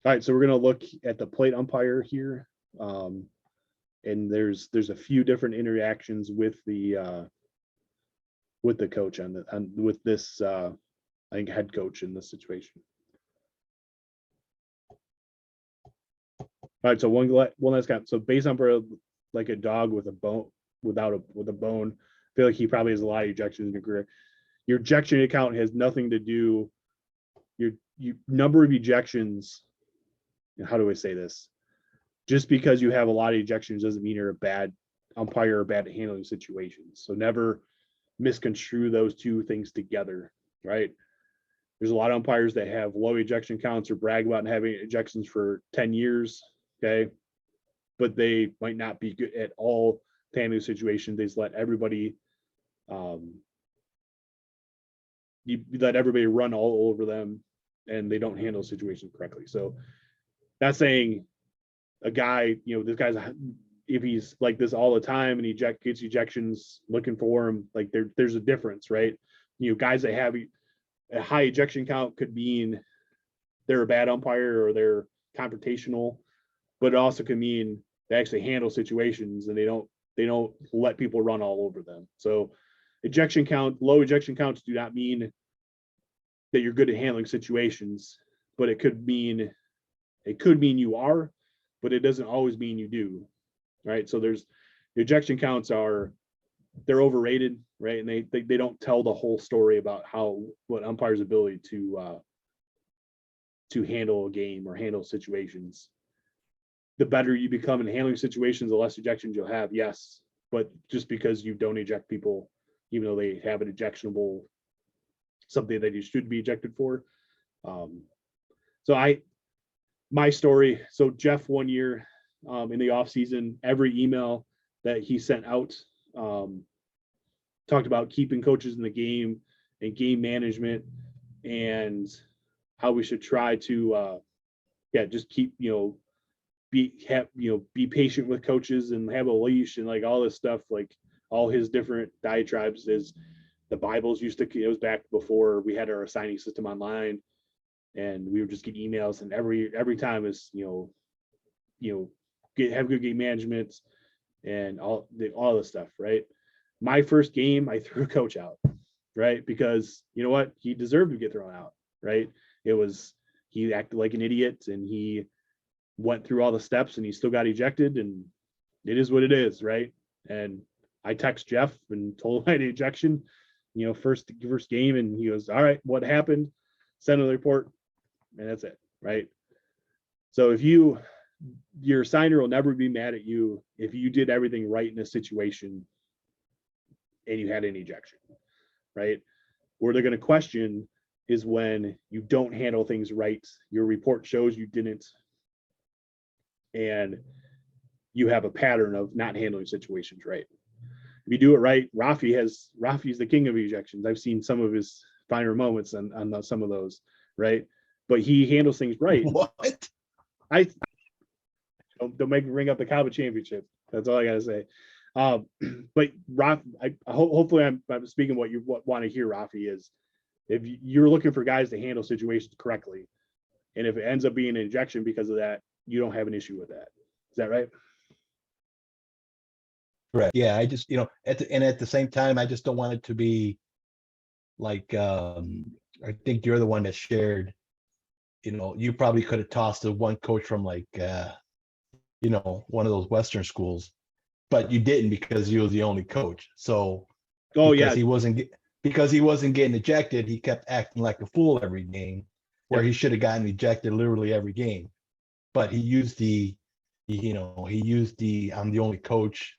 Speaker 2: All right, so we're going to look at the plate umpire here. And there's a few different interactions with the coach with this I think head coach in this situation. All right, so one last guy. So base umpire, like a dog with a bone, with a bone. I feel like he probably has a lot of ejections in his career. Your ejection account has nothing to do. Your number of ejections. How do I say this? Just because you have a lot of ejections doesn't mean you're a bad umpire or bad at handling situations. So never misconstrue those two things together, right? There's a lot of umpires that have low ejection counts or brag about having ejections for 10 years, okay? But they might not be good at all handling situations. They just let everybody, you let everybody run all over them and they don't handle situations correctly. So that's saying a guy, this guy's, if he's like this all the time and he gets ejections looking for him, like there's a difference, right? Guys that have a high ejection count could mean they're a bad umpire or they're confrontational, but it also can mean they actually handle situations and they don't let people run all over them. So low ejection counts do not mean that you're good at handling situations, but it could mean you are, but it doesn't always mean you do, right? So the ejection counts they're overrated, right? And they don't tell the whole story about what umpires' ability to handle a game or handle situations. The better you become in handling situations, the less ejections you'll have, yes. But just because you don't eject people, even though they have an ejectionable, something that you should be ejected for. My story, so Jeff, one year in the off season, every email that he sent out talked about keeping coaches in the game and game management and how we should try to just keep be patient with coaches and have a leash and like all this stuff, like all his different diatribes. Is the Bibles it was back before we had our assigning system online. And we would just get emails, and every time is have good game management and all this stuff, right? My first game, I threw a coach out, right? Because you know what, he deserved to get thrown out, right? He acted like an idiot, and he went through all the steps, and he still got ejected, and it is what it is, right? And I text Jeff and told him I had an ejection, first game, and he goes, "All right, what happened?" Send a report. And that's it, right? So if your assigner will never be mad at you if you did everything right in a situation and you had an ejection, right? Where they're going to question is when you don't handle things right, your report shows you didn't, and you have a pattern of not handling situations right. If you do it right, Rafi's the king of ejections. I've seen some of his finer moments on some of those, right? But he handles things right.
Speaker 4: What?
Speaker 2: I don't make me bring up the Cowboy Championship. That's all I gotta say. But Rafi, hopefully I'm speaking what you want to hear. Rafi is, if you're looking for guys to handle situations correctly, and if it ends up being an ejection because of that, you don't have an issue with that. Is that right?
Speaker 4: Correct. Yeah, I just, at the same time, I just don't want it to be like, I think you're the one that shared, you probably could have tossed the one coach from like, one of those Western schools, but you didn't because he was the only coach. So, because he wasn't getting ejected, he kept acting like a fool every game, where he should have gotten ejected literally every game. But he used I'm the only coach,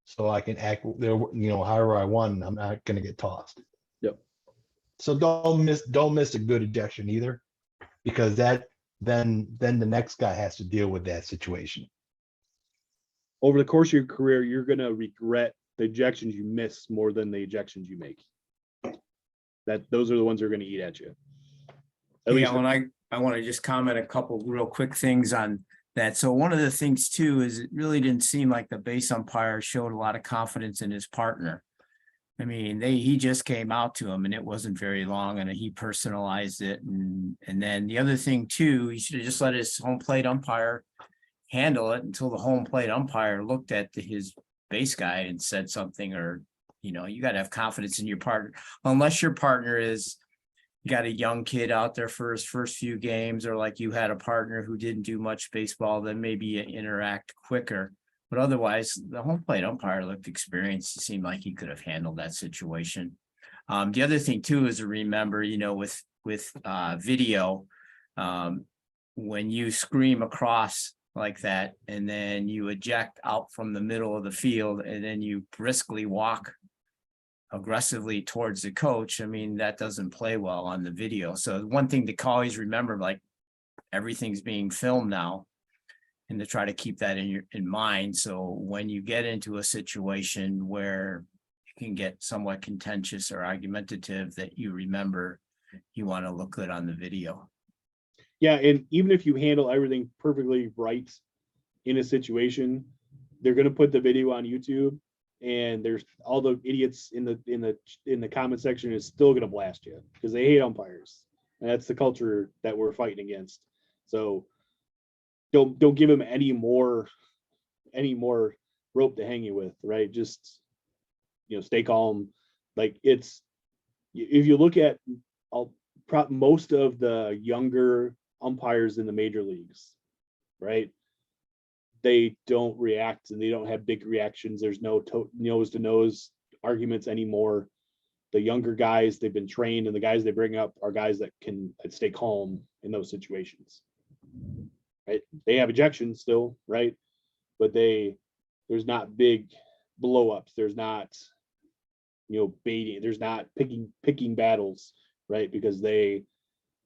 Speaker 4: so I can act there, however I want. I'm not going to get tossed.
Speaker 2: Yep.
Speaker 4: So don't miss a good ejection either, because then the next guy has to deal with that situation.
Speaker 2: over the course of your career, you're going to regret the ejections you miss more than the ejections you make. Those are the ones that are going to eat at you. At least,
Speaker 6: Yeah, when I want to just comment a couple real quick things on that. So one of the things too is it really didn't seem like the base umpire showed a lot of confidence in his partner. I mean, he just came out to him and it wasn't very long and he personalized it. And then the other thing too, he should have just let his home plate umpire handle it until the home plate umpire looked at his base guy and said something, or, you know, you got to have confidence in your partner, unless your partner is, you got a young kid out there for his first few games, or like you had a partner who didn't do much baseball, then maybe you interact quicker. But otherwise, the home plate umpire looked experienced. It seemed like he could have handled that situation. The other thing too is to remember, you know, with video, when you scream across like that, and then you eject out from the middle of the field, and then you briskly walk aggressively towards the coach, I mean, that doesn't play well on the video. So one thing to always remember, like, everything's being filmed now, and to try to keep that in mind. So when you get into a situation where you can get somewhat contentious or argumentative, that you remember you want to look good on the video.
Speaker 2: yeah, and even if you handle everything perfectly right in a situation, they're going to put the video on YouTube, and there's all the idiots in the comment section is still going to blast you because they hate umpires, and that's the culture that we're fighting against. So don't give them any more rope to hang you with, right? Just, you know, stay calm. Like, it's, if you look at most of the younger umpires in the major leagues, right, they don't react and they don't have big reactions. There's no nose to nose arguments anymore. The younger guys, they've been trained, and the guys they bring up are guys that can stay calm in those situations. Right? They have ejections still, right? But there's not big blow-ups. There's not, you know, baiting. There's not picking battles, right? Because they've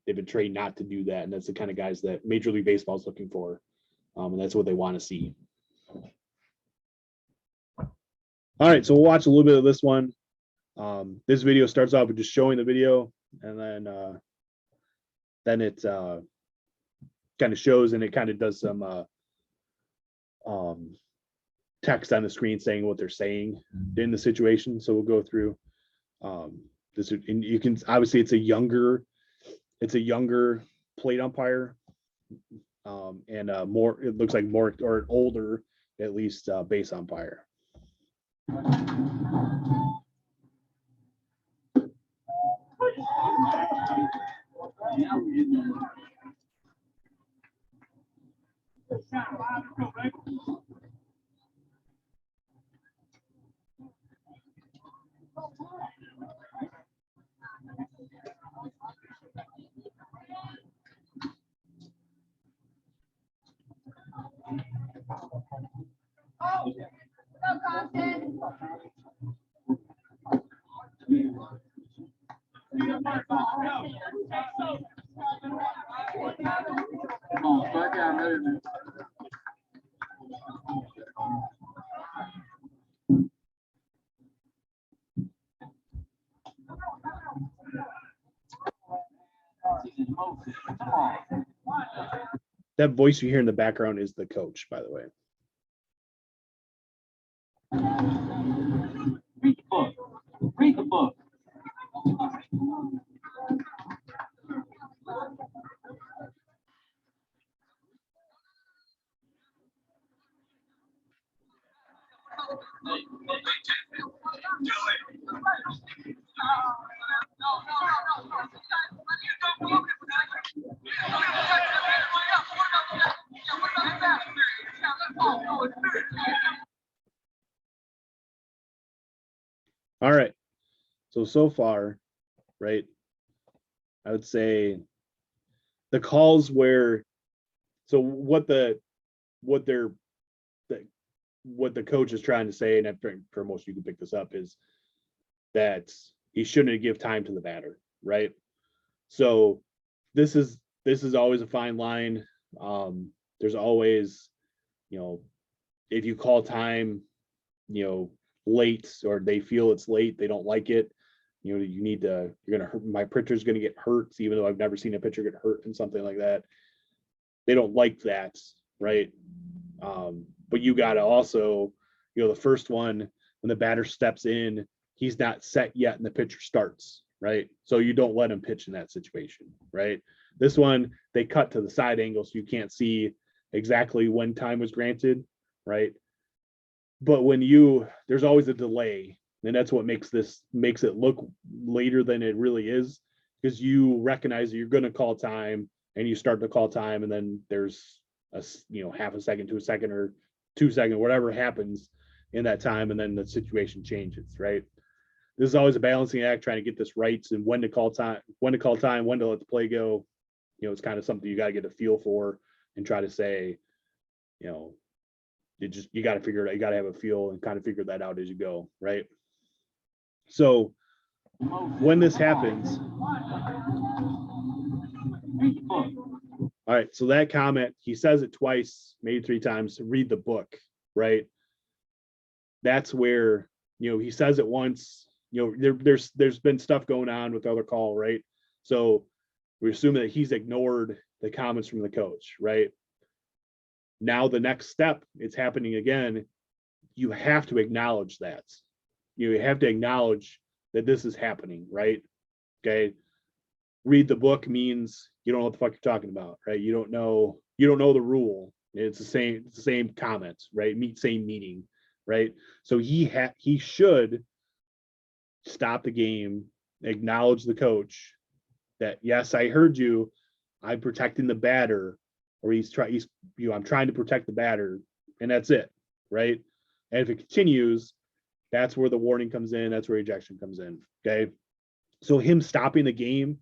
Speaker 2: been trained not to do that, and that's the kind of guys that Major League Baseball is looking for, and that's what they want to see. All right, so we'll watch a little bit of this one. This video starts off with just showing the video, and then it kind of shows, and it kind of does some text on the screen saying what they're saying in the situation. So we'll go through this, and you can obviously it's a younger plate umpire, and more, it looks like more or an older, at least, base umpire. That voice you hear in the background is the coach, by the way.
Speaker 7: Read the book. Read the book.
Speaker 2: All right. So far, right, I would say the calls where, so what the coach is trying to say, and for most of you can pick this up, is that he shouldn't give time to the batter, right? So this is always a fine line. There's always, you know, if you call time, late, or they feel it's late, they don't like it, you need to, you're going to hurt, my pitcher's going to get hurt, even though I've never seen a pitcher get hurt in something like that. They don't like that, right? But you got to also, the first one, when the batter steps in, he's not set yet and the pitcher starts, right? So you don't let him pitch in that situation, right? This one, they cut to the side angle so you can't see exactly when time was granted, right? But there's always a delay, and that's what makes it look later than it really is, because you recognize that you're going to call time and you start to call time, and then there's a half a second to a second or 2 seconds, whatever happens in that time, and then the situation changes, right? This is always a balancing act, trying to get this right, and when to call time, when to let the play go. It's kind of something you got to get a feel for and try to say, you got to figure it out. You got to have a feel and kind of figure that out as you go, right? So when this happens, all right, so that comment, he says it twice, maybe 3 times, to read the book, right? That's where, he says it once, there's been stuff going on with the other call, right? So we're assuming that he's ignored the comments from the coach, right? Now the next step, it's happening again. You have to acknowledge that. You have to acknowledge that this is happening, right? Okay. Read the book means you don't know what the fuck you're talking about, right? You don't know the rule. It's the same comments, right? Same meaning, right? So he should stop the game, acknowledge the coach that, yes, I heard you. I'm protecting the batter, or I'm trying to protect the batter, and that's it, right? And if it continues, that's where the warning comes in. That's where ejection comes in. Okay. So him stopping the game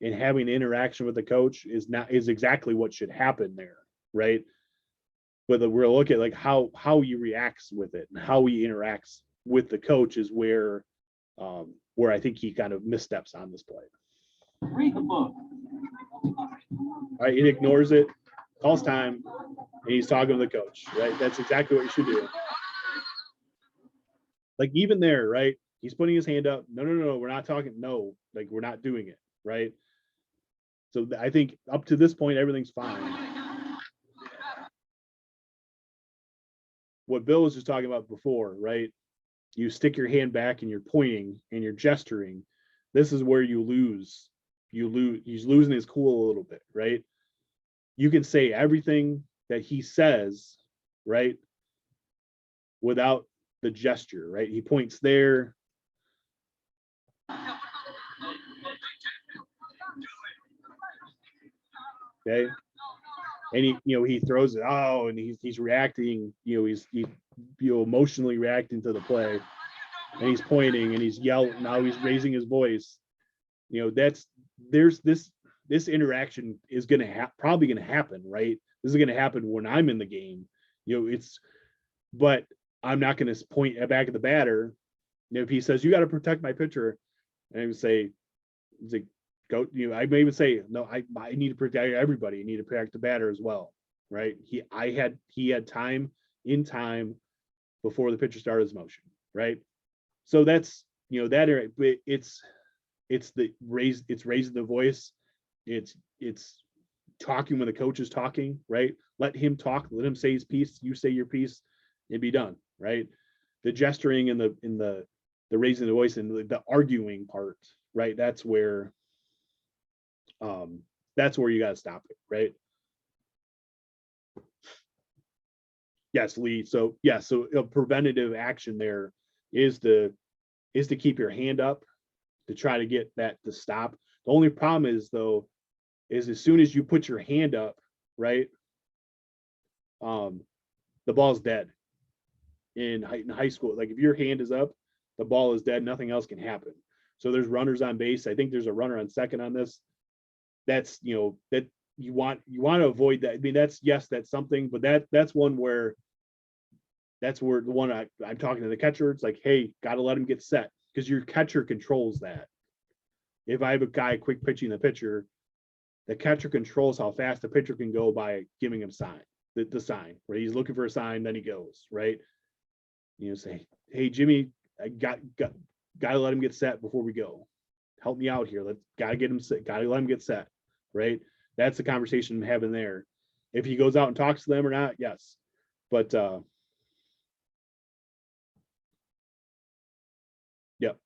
Speaker 2: and having interaction with the coach is exactly what should happen there, right? But we'll look at like how he reacts with it and how he interacts with the coach is where I think he kind of missteps on this play.
Speaker 7: Read the book.
Speaker 2: All right, he ignores it, calls time, and he's talking to the coach, right? That's exactly what you should do. Like even there, right? He's putting his hand up. No, we're not talking. No, like we're not doing it, right? So I think up to this point, everything's fine. What Bill was just talking about before, right? You stick your hand back and you're pointing and you're gesturing. This is where you lose. He's losing his cool a little bit, right? You can say everything that he says, right? Without the gesture, right? He points there. Okay. And he throws it out and he's reacting, he's emotionally reacting to the play, and he's pointing and he's yelling. Now he's raising his voice. There's this interaction is probably gonna happen, right? This is gonna happen when I'm in the game. But I'm not gonna point back at the batter. If he says you got to protect my pitcher, and I would say, go. I may even say no. I need to protect everybody. I need to protect the batter as well, right? He had time before the pitcher started his motion, right? So that's it's raising the voice. It's talking when the coach is talking, right? Let him talk. Let him say his piece. You say your piece, and be done, right? The gesturing and the raising the voice and the arguing part, right? That's where you got to stop it, right? Yes, Lee. So a preventative action there is to keep your hand up to try to get that to stop. The only problem is though, is as soon as you put your hand up, right? The ball's dead in high school. Like if your hand is up, the ball is dead. Nothing else can happen. So there's runners on base. I think there's a runner on second on this. That's that you want to avoid that. I mean, that's something, but that's one where the one I'm talking to the catcher. It's like, hey, got to let him get set, because your catcher controls that. If I have a guy quick pitching the pitcher, the catcher controls how fast the pitcher can go by giving him sign. the sign, right? He's looking for a sign, then he goes, right? You know, say, hey, Jimmy, I gotta let him get set before we go. Help me out here. Gotta get him set, gotta let him get set, right? That's the conversation I'm having there. If he goes out and talks to them or not, yes. But yep.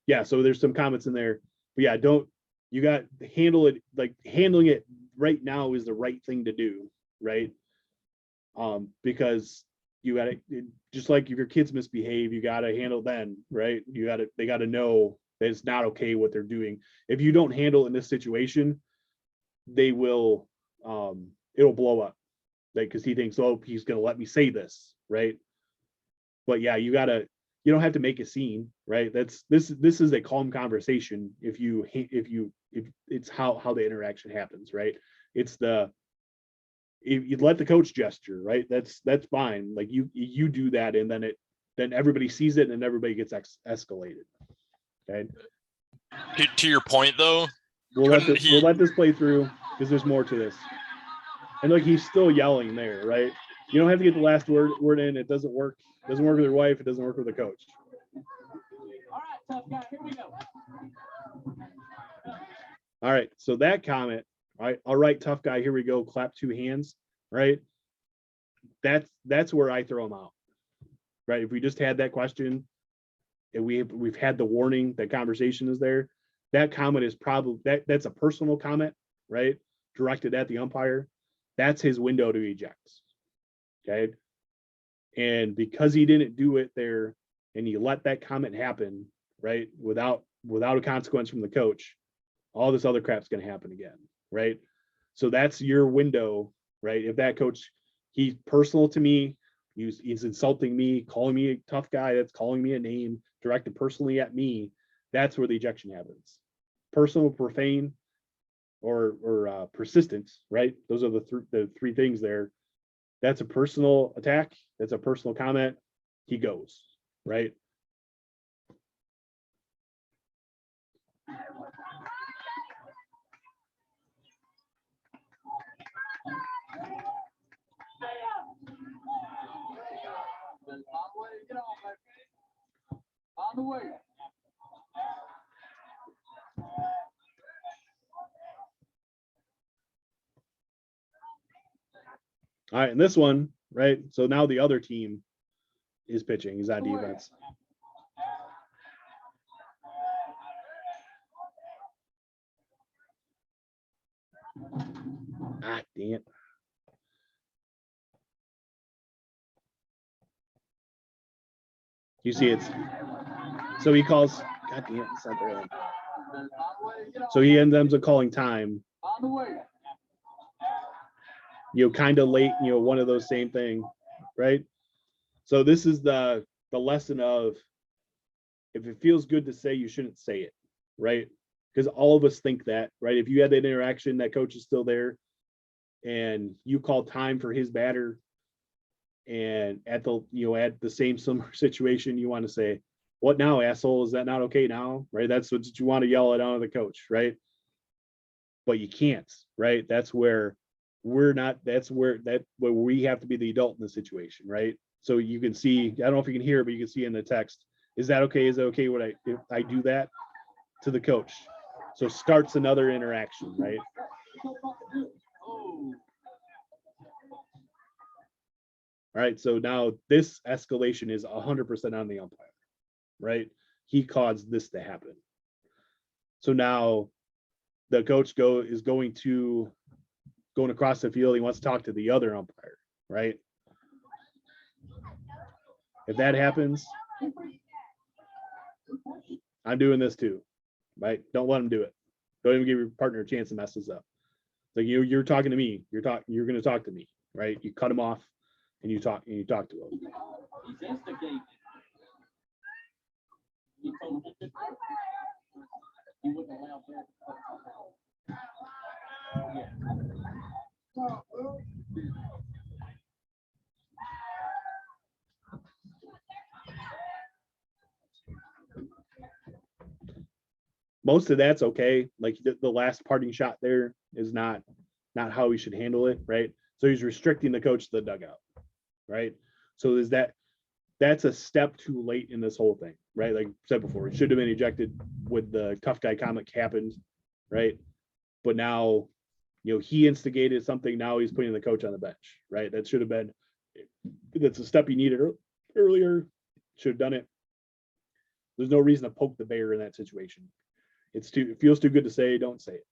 Speaker 2: Yeah, so there's some comments in there. But yeah, you got to handle it, like handling it right now is the right thing to do, right? Because you got to, just like if your kids misbehave, you got to handle then, right? They got to know that it's not okay what they're doing. If you don't handle it in this situation, they will, it'll blow up, like, because he thinks, oh, he's going to let me say this, right? But yeah, you don't have to make a scene, right? This is a calm conversation. If it's how the interaction happens, right? It's if you let the coach gesture, right? That's fine. Like you do that, and then everybody sees it, and everybody gets escalated. Okay.
Speaker 5: To your point though,
Speaker 2: We'll let
Speaker 5: couldn't
Speaker 2: we'll let this play through because there's more to this. And like he's still yelling there, right? You don't have to get the last word in. It doesn't work. It doesn't work with your wife. It doesn't work with the coach.
Speaker 7: All right, tough guy, here we go.
Speaker 2: All right. So that comment, all right, tough guy, here we go. Clap 2 hands, right? That's where I throw him out, right? If we just had that question and we've had the warning, that conversation is there. That comment is probably that's a personal comment, right? Directed at the umpire. That's his window to eject. Okay. And because he didn't do it there and he let that comment happen, right, without a consequence from the coach, all this other crap's going to happen again, right? So that's your window, right? If that coach, he's personal to me, he's insulting me, calling me a tough guy, that's calling me a name directed personally at me, that's where the ejection happens. Personal, profane, or persistent, right? Those are the three things there. That's a personal attack. That's a personal comment. He goes, right?
Speaker 7: On the way.
Speaker 2: All right, and this one, right? So now the other team is pitching. He's on defense. Ah, dang it. You see it's, so he calls, God damn it, it's not there. So he ends up calling time,
Speaker 7: On the way.
Speaker 2: kind of late, one of those same thing, right? So this is the lesson of, if it feels good to say, you shouldn't say it, right? Because all of us think that, right? If you had that interaction, that coach is still there, and you call time for his batter, and at the same similar situation, you want to say, what now, asshole? Is that not okay now? Right? That's what you want to yell at on the coach, right? But you can't, right? That's where we have to be the adult in the situation, right? So you can see, I don't know if you can hear, but you can see in the text, is that okay? Is that okay if I do that to the coach? So starts another interaction, right?
Speaker 7: Oh.
Speaker 2: All right, so now this escalation is 100% on the umpire, right? He caused this to happen. So now the coach is going across the field. He wants to talk to the other umpire, right? If that happens, I'm doing this too, right? Don't let him do it. Don't even give your partner a chance to mess this up. Like you're talking to me. You're going to talk to me, right? You cut him off. And you talk to him.
Speaker 7: He's instigating. He told him he wouldn't allow that. Yeah.
Speaker 2: Most of that's okay. Like the last parting shot there is not how we should handle it, right? So he's restricting the coach to the dugout, right? So that's a step too late in this whole thing, right? Like I said before, it should have been ejected when the tough guy comment happened, right? But now, he instigated something. Now he's putting the coach on the bench, right? That should have been, that's a step he needed earlier. Should have done it. There's no reason to poke the bear in that situation. It feels too good to say, don't say it.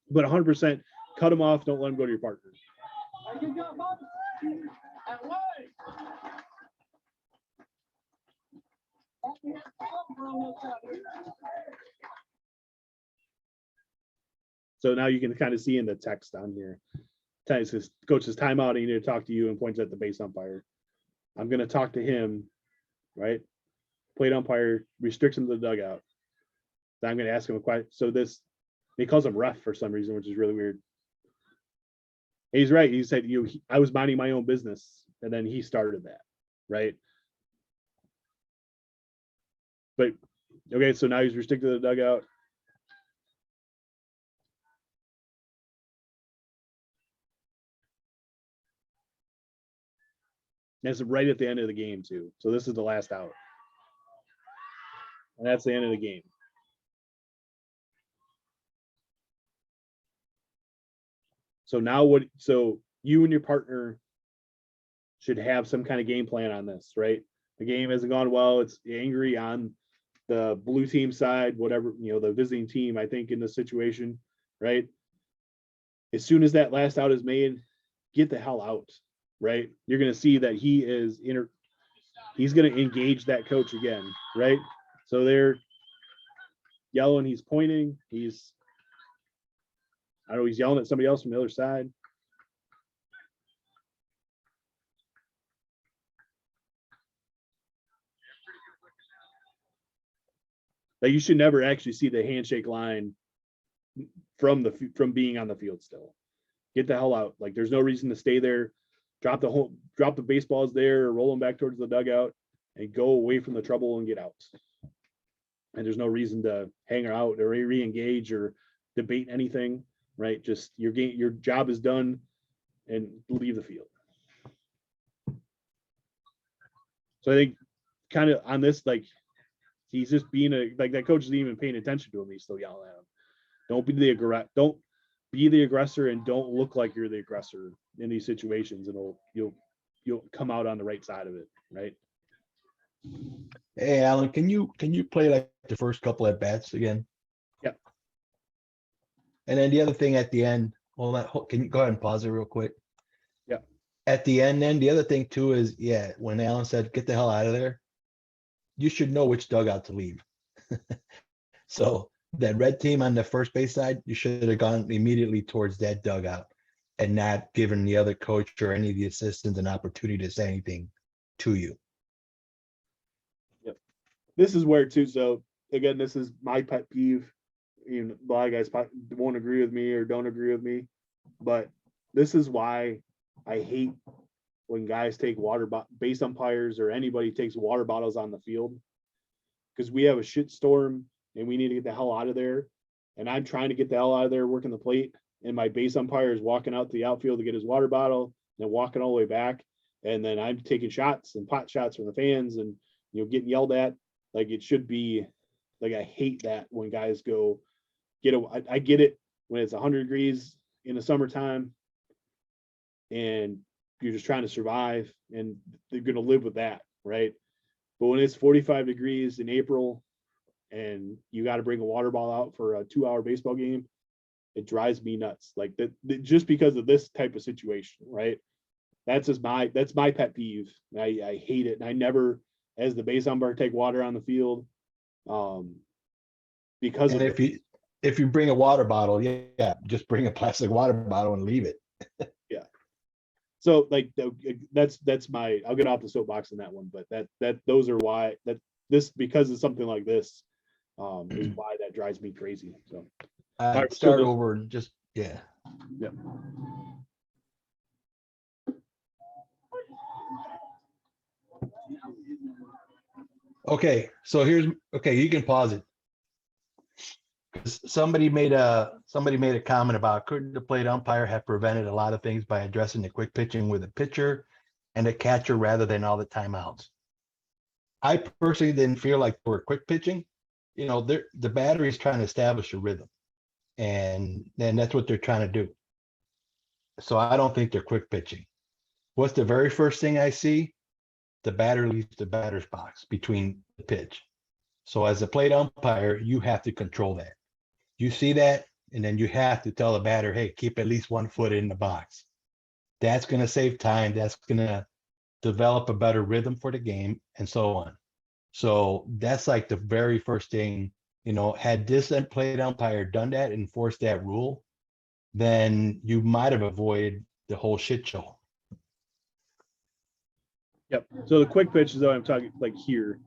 Speaker 2: But 100% cut him off. Don't let him go to your partner. So now you can kind of see in the text on here. It says, coach says timeout, I need to talk to you, and points at the base umpire. I'm going to talk to him, right? Plate umpire restricts him to the dugout. Then I'm going to ask him a question. So he calls him ref for some reason, which is really weird. He's right. He said, I was minding my own business, and then he started that, right? But okay, so now he's restricted to the dugout. That's right at the end of the game too. So this is the last out. And that's the end of the game. So now so you and your partner should have some kind of game plan on this, right? The game hasn't gone well. It's angry on the blue team side, whatever, the visiting team, I think, in this situation, right? As soon as that last out is made, get the hell out, right? You're going to see that he's going to engage that coach again, right? So they're yelling, he's pointing, he's yelling at somebody else from the other side. Like, you should never actually see the handshake line from being on the field still. Get the hell out. Like, there's no reason to stay there. Drop the baseballs there, roll them back towards the dugout, and go away from the trouble and get out. And there's no reason to hang out or re-engage or debate anything, right? Just your job is done, and leave the field. So I think kind of on this, like, he's just being that coach isn't even paying attention to him. He's still yelling at him. Don't be the aggressor, and don't look like you're the aggressor in these situations, and you'll come out on the right side of it, right?
Speaker 4: Hey, Alan, can you play like the first couple at bats again?
Speaker 2: Yep.
Speaker 4: And then the other thing at the end, can you go ahead and pause it real quick?
Speaker 2: Yep.
Speaker 4: At the end, then the other thing too is, when Alan said, get the hell out of there, you should know which dugout to leave. So that red team on the first base side, you should have gone immediately towards that dugout and not given the other coach or any of the assistants an opportunity to say anything to you.
Speaker 2: Yep. This is where too. So again, this is my pet peeve. A lot of guys won't agree with me or don't agree with me, but this is why I hate when guys take base umpires or anybody takes water bottles on the field, because we have a shit storm and we need to get the hell out of there. And I'm trying to get the hell out of there working the plate, and my base umpire is walking out to the outfield to get his water bottle and walking all the way back. And then I'm taking shots and pot shots from the fans and, getting yelled at. Like, it should be like, I hate that when guys go I get it when it's 100 degrees in the summertime and you're just trying to survive, and they're going to live with that, right? But when it's 45 degrees in April and you got to bring a water ball out for a 2-hour baseball game, it drives me nuts. Like that, just because of this type of situation, right? That's my pet peeve. I hate it. And I never, as the base umpire, take water on the field. Because
Speaker 4: and if you bring a water bottle, just bring a plastic water bottle and leave it.
Speaker 2: Yeah. So like that's my, I'll get off the soapbox on that one, but those are why because of something like this is why that drives me crazy. So
Speaker 4: I'd start over and just,
Speaker 2: Yep.
Speaker 4: Okay, so you can pause it. 'Cause somebody made a comment about couldn't the plate umpire have prevented a lot of things by addressing the quick pitching with a pitcher and a catcher rather than all the timeouts. I personally didn't feel like we're quick pitching. You know, the battery is trying to establish a rhythm. And that's what they're trying to do. So I don't think they're quick pitching. What's the very first thing I see? The batter leaves the batter's box between the pitch. So as a plate umpire, you have to control that. You see that, and then you have to tell the batter, hey, keep at least 1 foot in the box. That's going to save time. That's going to develop a better rhythm for the game and so on. So that's like the very first thing, you know, had this plate umpire done that and enforced that rule, then you might have avoided the whole shit show.
Speaker 2: Yep. So the quick pitch is though I'm talking like here.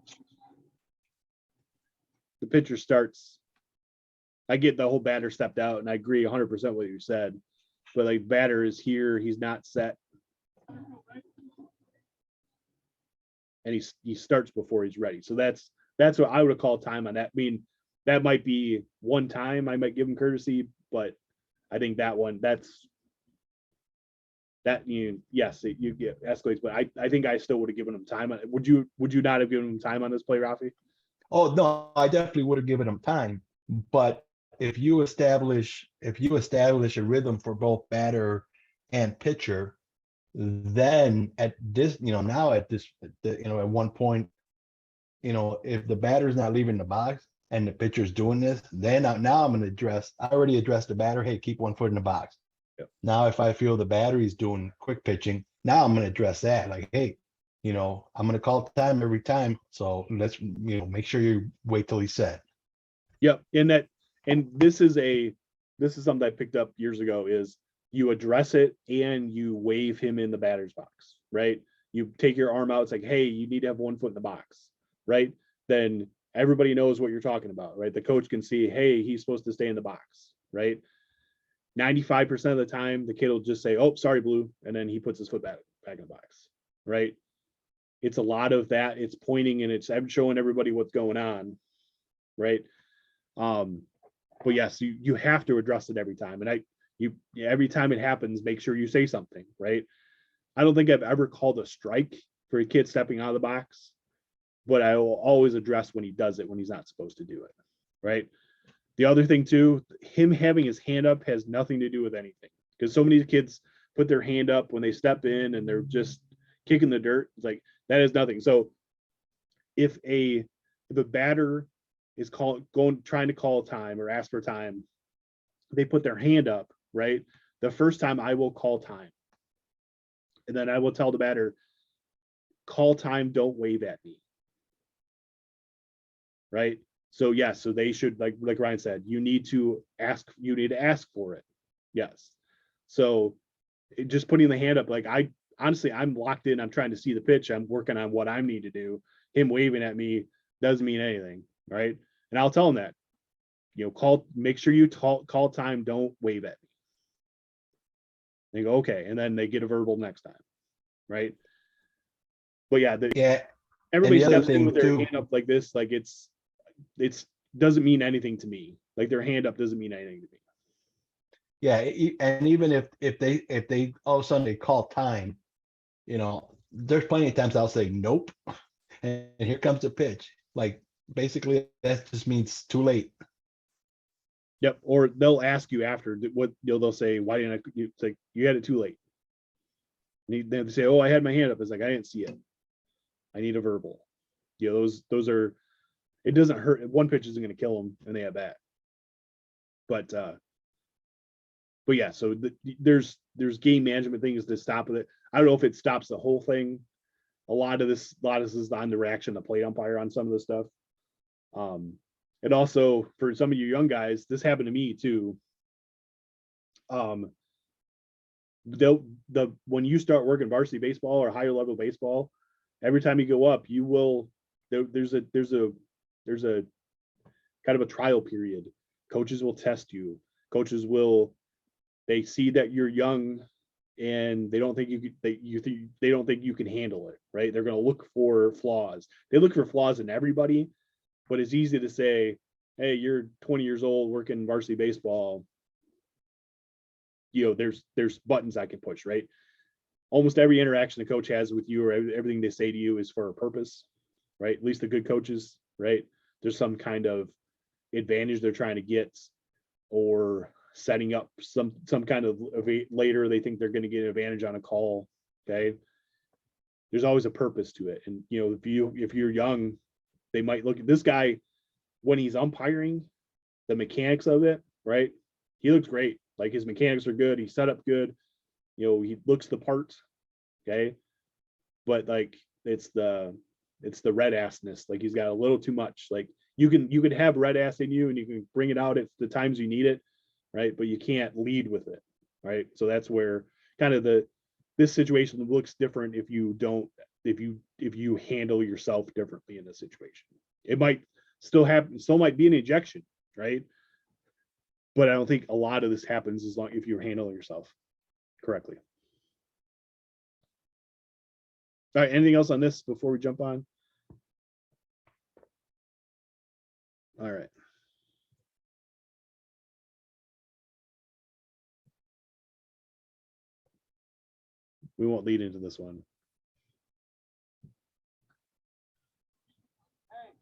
Speaker 2: The pitcher starts. I get the whole batter stepped out, and I agree 100% what you said. But like batter is here, he's not set, and he starts before he's ready. So that's what I would call time on that. I mean, that might be one time I might give him courtesy, but I think that one yes, you get escalates, but I think I still would have given him time on it. Would you not have given him time on this play, Rafi?
Speaker 4: Oh, no, I definitely would have given him time. But if you establish a rhythm for both batter and pitcher, then at this, you know, now at this, you know, at one point, you know, if the batter's not leaving the box and the pitcher's doing this, then now I'm going to I already addressed the batter. Hey, keep 1 foot in the box.
Speaker 2: Yep.
Speaker 4: Now, if I feel the battery's doing quick pitching, now I'm going to address that. Like, hey, you know, I'm going to call time every time. So let's, you know, make sure you wait till he's set.
Speaker 2: Yep. And this is something I picked up years ago is you address it and you wave him in the batter's box, right? You take your arm out. It's like, hey, you need to have 1 foot in the box, right? Then everybody knows what you're talking about, right? The coach can see, hey, he's supposed to stay in the box, right? 95% of the time, the kid will just say, oh, sorry, Blue. And then he puts his foot back in the box, right? It's a lot of that. It's pointing and I'm showing everybody what's going on, right? But yes, you have to address it every time. And every time it happens, make sure you say something, right? I don't think I've ever called a strike for a kid stepping out of the box, but I will always address when he does it when he's not supposed to do it, right? The other thing too, him having his hand up has nothing to do with anything, because so many kids put their hand up when they step in and they're just kicking the dirt. It's like that is nothing. So if the batter is trying to call time or ask for time, they put their hand up, right? The first time I will call time. And then I will tell the batter, call time, don't wave at me. Right? So yes, so they should, like Ryan said, you need to ask for it. Yes. So just putting the hand up, like I'm locked in, I'm trying to see the pitch, I'm working on what I need to do. Him waving at me doesn't mean anything, right? And I'll tell him that, you know, make sure you call time, don't wave at me. They go, okay, and then they get a verbal next time, right? But yeah, everybody steps in with their hand up like this, like it's doesn't mean anything to me. Like their hand up doesn't mean anything to me.
Speaker 4: Yeah, and even if they all of a sudden they call time, you know, there's plenty of times I'll say nope, and here comes the pitch. Like basically that just means too late.
Speaker 2: Yep. Or they'll ask you after what they'll say, why didn't it's like you had it too late. They say, oh, I had my hand up. It's like I didn't see it. I need a verbal. You know, those are, it doesn't hurt. One pitch isn't going to kill them and they have that. But yeah, so there's game management things to stop with it. I don't know if it stops the whole thing. A lot of this is on the reaction of the plate umpire on some of this stuff. And also for some of you young guys, this happened to me too. When you start working varsity baseball or higher level baseball, every time you go up, you will there's a kind of a trial period. Coaches will test you. Coaches they see that you're young and they don't think they don't think you can handle it, right? They're going to look for flaws. They look for flaws in everybody, but it's easy to say, hey, you're 20 years old working varsity baseball. You know, there's buttons I can push, right? Almost every interaction the coach has with you or everything they say to you is for a purpose, right? At least the good coaches, right? There's some kind of advantage they're trying to get, or setting up some kind of later they think they're going to get an advantage on a call. Okay. There's always a purpose to it. And you know, if you're young, they might look at this guy when he's umpiring, the mechanics of it, right? He looks great. Like his mechanics are good. He's set up good. You know, he looks the part. Okay. But like it's the red assness. Like he's got a little too much. Like you can have red ass in you and you can bring it out at the times you need it, right? But you can't lead with it, right? So that's where kind of this situation looks different if you handle yourself differently in this situation. It might still happen, still might be an ejection, right? But I don't think a lot of this happens as long if you're handling yourself correctly. All right, anything else on this before we jump on? All right. We won't lead into this one.
Speaker 7: Hey,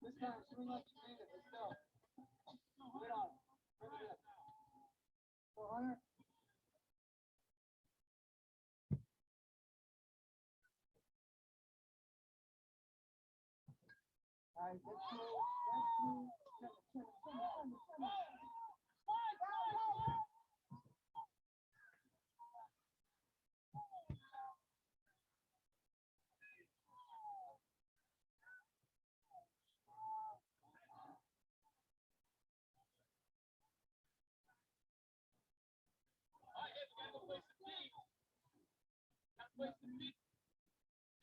Speaker 7: this time swing up to beat it. Let's go. Get on. Bring it in. 400. All right, let's go.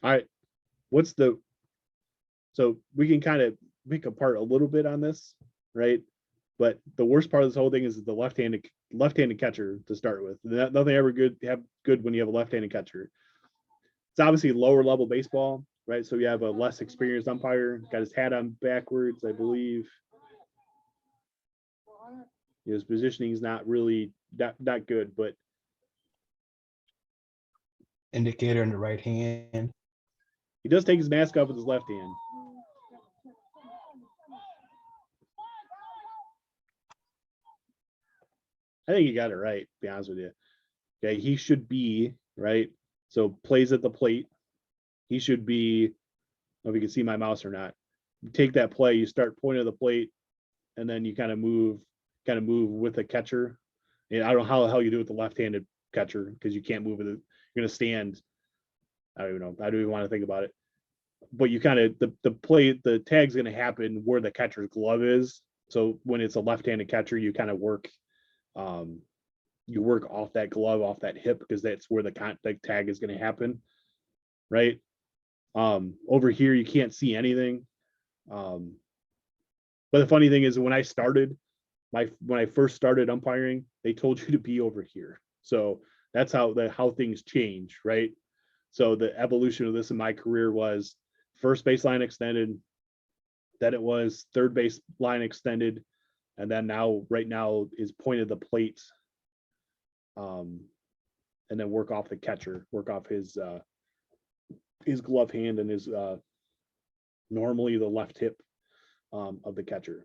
Speaker 2: All right. So we can kind of pick apart a little bit on this, right? But the worst part of this whole thing is the left-handed catcher to start with. Nothing ever good when you have a left-handed catcher. It's obviously lower level baseball, right? So you have a less experienced umpire, got his hat on backwards, I believe. His positioning is not really that good, but
Speaker 4: Indicator in the right hand.
Speaker 2: he does take his mask off with his left hand. I think you got it right, to be honest with you. Okay, he should be, right? So plays at the plate. He should be, I don't know if you can see my mouse or not. You take that play, you start pointing at the plate, and then you kind of move with the catcher. And I don't know how the hell you do it with the left-handed catcher because you can't move it. You're gonna stand. I don't even know. I don't even want to think about it. But you kind of the tag's gonna happen where the catcher's glove is. So when it's a left-handed catcher, you kind of work you work off that glove, off that hip, because that's where the tag is going to happen, right? Over here you can't see anything. But the funny thing is when I first started umpiring, they told you to be over here. So that's how things change, right? So the evolution of this in my career was first baseline extended, then it was third base line extended, and then right now is pointed the plate, and then work off the catcher, work off his glove hand and his normally the left hip of the catcher.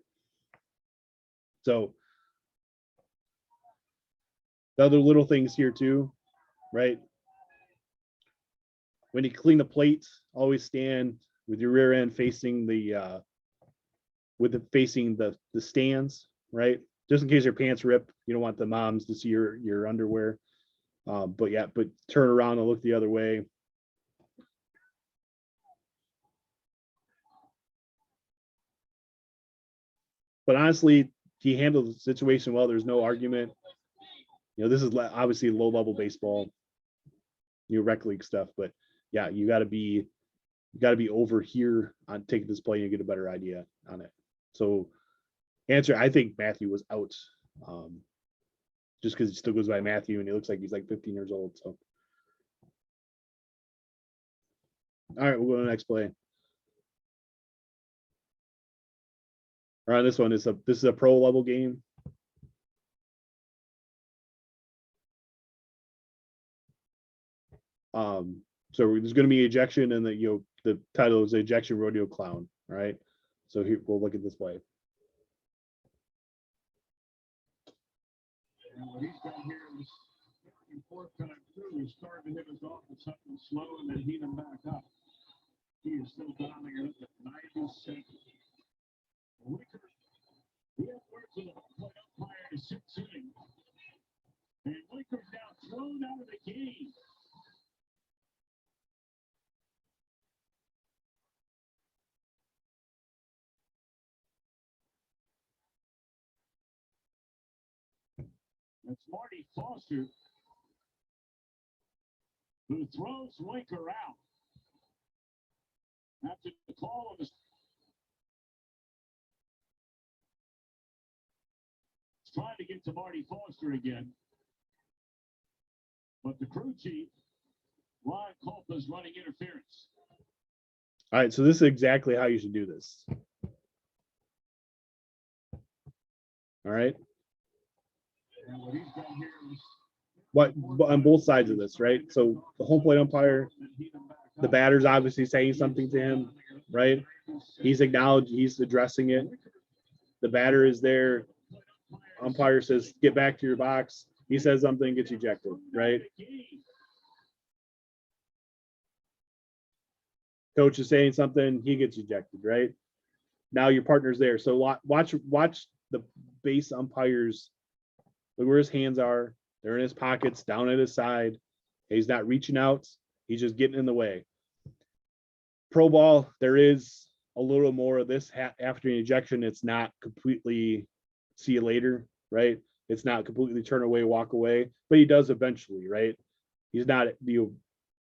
Speaker 2: So the other little things here too, right? When you clean the plate, always stand with your rear end facing the stands, right? Just in case your pants rip, you don't want the moms to see your underwear. But turn around and look the other way. But honestly, he handled the situation well. There's no argument. You know, this is obviously low level baseball, rec league stuff. But yeah, you got to be over here on taking this play and get a better idea on it. So, I think Matthew was out, just because he still goes by Matthew and he looks like he's like 15 years old. So, all right, we'll go to the next play. or on this one, this is a pro level game. So there's going to be ejection, and the title is Ejection Rodeo Clown. All right. So here we'll look at this play.
Speaker 8: And what he's done here is third and fourth time through, he's starting to hit us off with something slow and then heat him back up. He is still dialing it up at 97. Wicker, we have words with the home plate umpire in the sixth inning. And Wicker's now thrown out of the game. That's Marty Foster, who throws Winker out. After the call of his trying to get to Marty Foster again. But the crew chief, Ron Culpa, is running interference.
Speaker 2: All right. So this is exactly how you should do this. All right.
Speaker 8: And what he's done here is
Speaker 2: What on both sides of this, right? So the home plate umpire,
Speaker 8: heat him back up.
Speaker 2: the batter's obviously saying something to him, right? He's acknowledged, he's addressing it. The batter is there. Umpire says, get back to your box. He says something, gets ejected, right? Coach is saying something, he gets ejected, right? Now your partner's there. So watch the base umpires. Look where his hands are. They're in his pockets, down at his side. He's not reaching out. He's just getting in the way. Pro ball, there is a little more of this after an ejection. It's not completely see you later, right? It's not completely turn away, walk away, but he does eventually, right? He's not,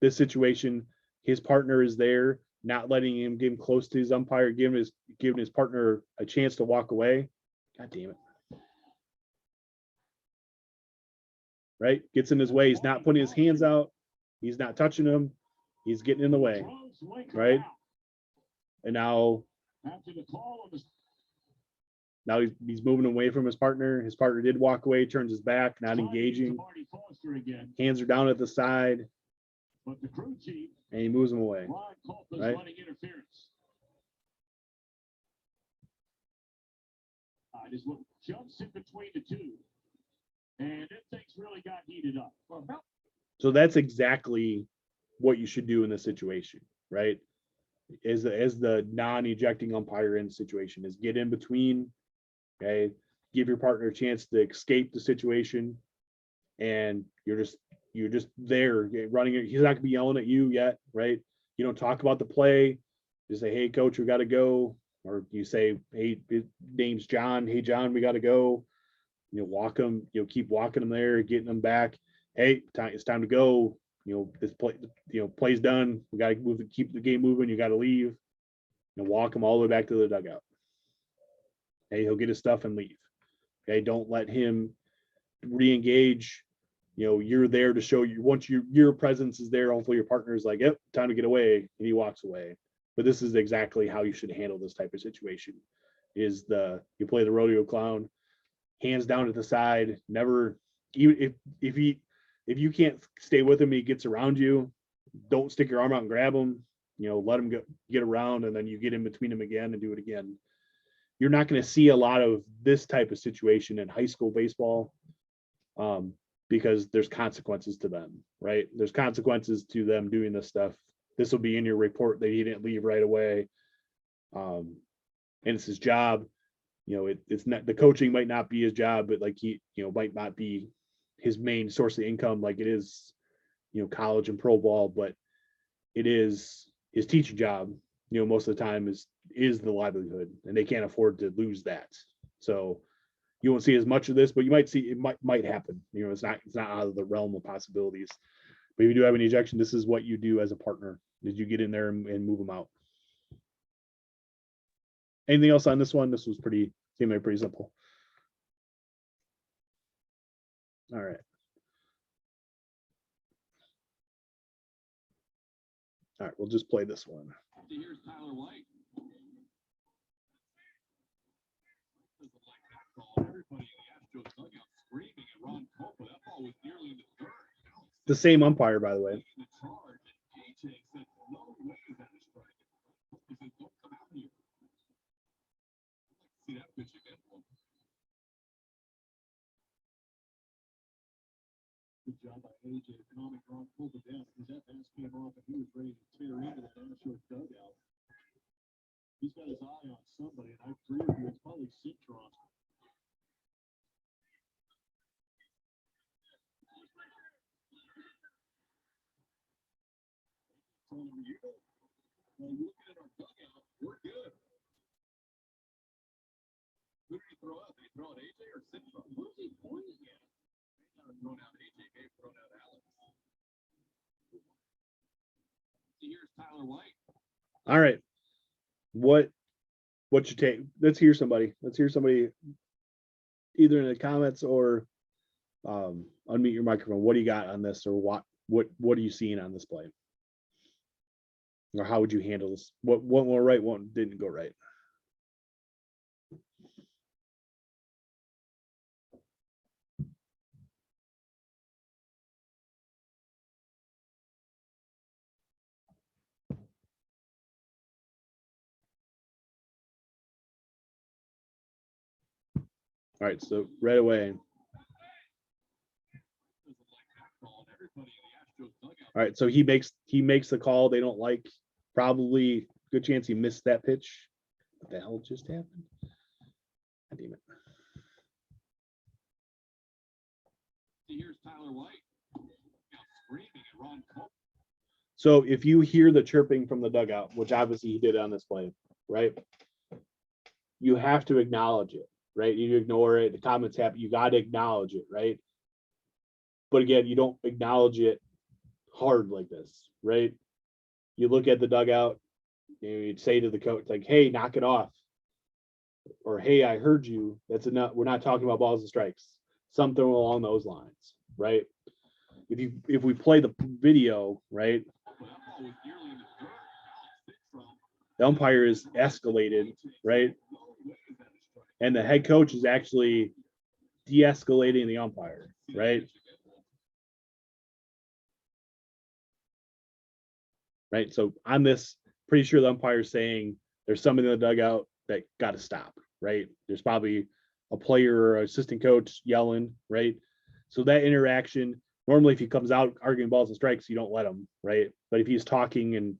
Speaker 2: this situation, his partner is there, not letting him get him close to his umpire, giving his partner a chance to walk away. God damn it. Right? Gets in his way. He's not putting his hands out. He's not touching him. He's getting in the way. Right? And now he's moving away from his partner. His partner did walk away, turns his back, not engaging. Hands are down at the side. And he moves him away. Right?
Speaker 8: Is what jumps in between the two. And then things really got heated up.
Speaker 2: So that's exactly what you should do in this situation, right? As the non-ejecting umpire in the situation is get in between, okay, give your partner a chance to escape the situation, and you're just there running it. He's not gonna be yelling at you yet, right? You don't talk about the play. Just say, hey coach, we gotta go. Or you say, hey, his name's John. Hey John, we gotta go. Walk him, keep walking him there, getting him back. Hey, it's time to go. This play, play's done. We got to move, keep the game moving. You got to leave. Walk him all the way back to the dugout. Hey, he'll get his stuff and leave. Okay, don't let him re-engage. You're there to show you. Once your presence is there, hopefully your partner is like, yep, time to get away, and he walks away. But this is exactly how you should handle this type of situation. You play the rodeo clown. Hands down at the side, never, even if you can't stay with him, he gets around you, don't stick your arm out and grab him, let him get around, and then you get in between him again and do it again. You're not going to see a lot of this type of situation in high school baseball, because there's consequences to them, right? There's consequences to them doing this stuff. This will be in your report that he didn't leave right away. And it's his job. It's not, the coaching might not be his job, but like he, might not be his main source of income like it is, college and pro ball, but it is his teaching job, most of the time is the livelihood, and they can't afford to lose that. So you won't see as much of this, but you might see it might happen. It's not out of the realm of possibilities. But if you do have an ejection, this is what you do as a partner. Did you get in there and move them out? Anything else on this one? This was seemed like pretty simple. All right. All right, we'll just play this one.
Speaker 8: Here's Tyler White.
Speaker 2: The same umpire, by the way.
Speaker 8: Good job by AJ. Economic Ron pulled it down. His FS came off and he was ready to tear into the Nashua dugout. He's got his eye on somebody, and I agree with you. It's probably Citron. Telling him, looking at our dugout, we're good. Who did he throw out? Did he throw out AJ or Citron? Who's he pointing at? Thrown out AJ, Gabe thrown out Alex. Here's Tyler White.
Speaker 2: All right. What you take? Let's hear somebody. Let's hear somebody either in the comments or unmute your microphone. What do you got on this, or what are you seeing on this play? Or how would you handle this? What went right, what didn't go right? All right, so right away. All right, so he makes the call they don't like. Probably good chance he missed that pitch. What the hell just happened? God damn it.
Speaker 8: Here's Tyler White. Screaming at Ron Cole.
Speaker 2: So if you hear the chirping from the dugout, which obviously he did on this play, right? You have to acknowledge it, right? You ignore it. The comments happen. You got to acknowledge it, right? But again, you don't acknowledge it hard like this, right? You look at the dugout, you'd say to the coach, like, hey, knock it off. Or, hey, I heard you. That's enough. We're not talking about balls and strikes. Something along those lines, right? If we play the video, right? The umpire is escalated, right? And the head coach is actually de-escalating the umpire, right? Right. So on this, pretty sure the umpire is saying there's somebody in the dugout that got to stop, right? There's probably a player or assistant coach yelling, right? So that interaction, normally if he comes out arguing balls and strikes, you don't let him, right? But if he's talking and,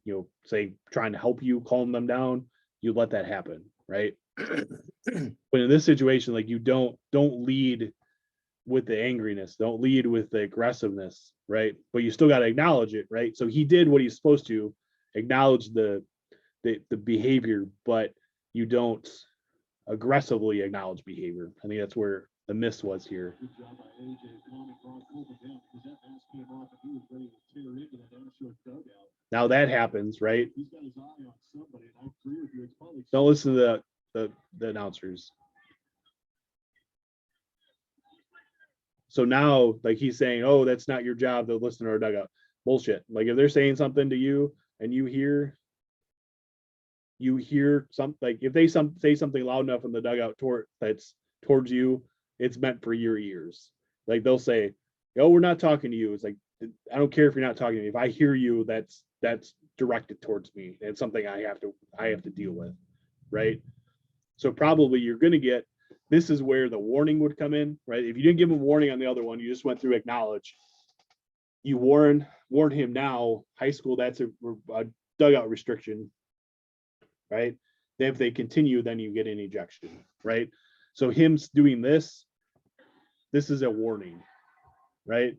Speaker 2: say, trying to help you, calm them down, you let that happen, right? But in this situation, like, you don't lead with the angriness, don't lead with the aggressiveness, right? But you still got to acknowledge it, right? So he did what he's supposed to, acknowledge the behavior, but you don't aggressively acknowledge behavior. I think that's where the miss was here.
Speaker 8: Good job by AJ. Economic Ron pulled it down. His FS came off and he was ready to tear into the Nashua dugout.
Speaker 2: Now that happens, right?
Speaker 8: He's got his eye on somebody, and I agree with you. It's probably
Speaker 2: Don't listen to the announcers. So now, like, he's saying, oh, that's not your job to listen to our dugout. Bullshit. Like, if they're saying something to you and you hear something, like, if they say something loud enough in the dugout that's towards you, it's meant for your ears. Like, they'll say, oh, we're not talking to you. It's like, I don't care if you're not talking to me. If I hear you, that's directed towards me. It's something I have to deal with, right? So probably you're going to get, this is where the warning would come in, right? If you didn't give him a warning on the other one, you just went through acknowledge. You warn him now. High school, that's a dugout restriction, right? Then if they continue, then you get an ejection, right? So him doing this is a warning, right?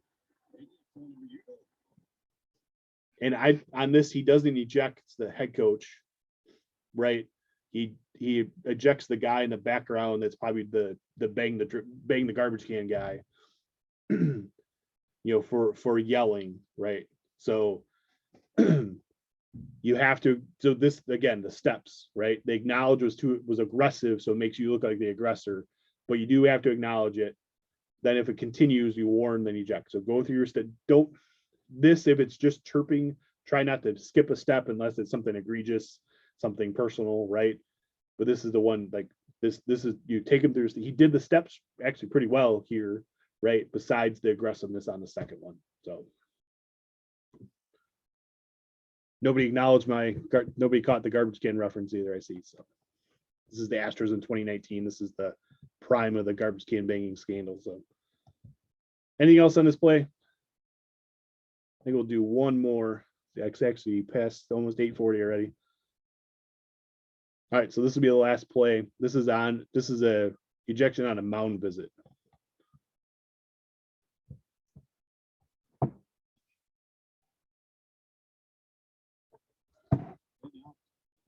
Speaker 2: And on this, he doesn't eject the head coach, right? He ejects the guy in the background. That's probably the bang the garbage can guy, for yelling, right? So you have to. So this, again, the steps, right? The acknowledge was aggressive, so it makes you look like the aggressor, but you do have to acknowledge it. Then if it continues, you warn, then eject. So go through your step. Don't this if it's just chirping. Try not to skip a step unless it's something egregious, something personal, right? But this is the one, like, This is, you take him through, he did the steps actually pretty well here, right? Besides the aggressiveness on the second one. So nobody acknowledged nobody caught the garbage can reference either, I see. So this is the Astros in 2019. This is the prime of the garbage can banging scandal. So anything else on this play? I think we'll do one more. It's actually past almost 8:40 already. All right, so this will be the last play. This is a ejection on a mound visit.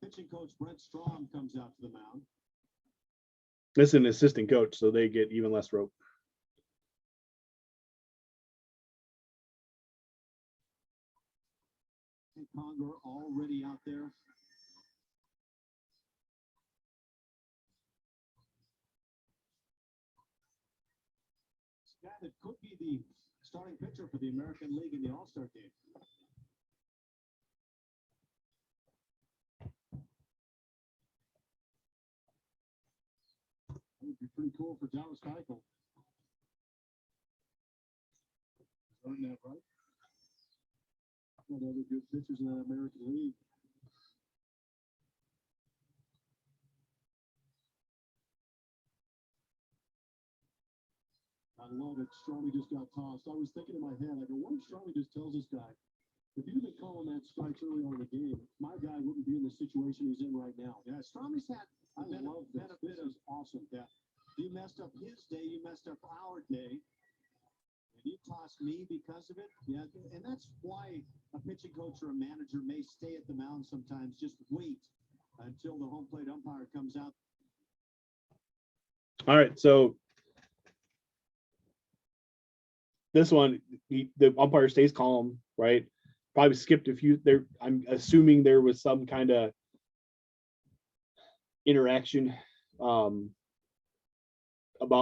Speaker 8: Pitching coach Brent Strom comes out to the mound.
Speaker 2: This is an assistant coach, so they get even less rope.
Speaker 8: Conger already out there. This guy that could be the starting pitcher for the American League in the All-Star game. That would be pretty cool for Dallas Keuchel. Starting that right. One of the other good pitchers in that American League. I love it. Stromey just got tossed. I was thinking in my head, I go, what if Stromey just tells this guy, if you'd been calling that strikes early on in the game, my guy wouldn't be in the situation he's in right now. Yeah, Stromey's had I love this. This is awesome. Yeah. You messed up his day, you messed up our day. And you tossed me because of it. Yeah, and that's why a pitching coach or a manager may stay at the mound sometimes. Just wait until the home plate umpire comes out.
Speaker 2: All right, so this one, the umpire stays calm, right? Probably skipped a few there. I'm assuming there was some kind of interaction about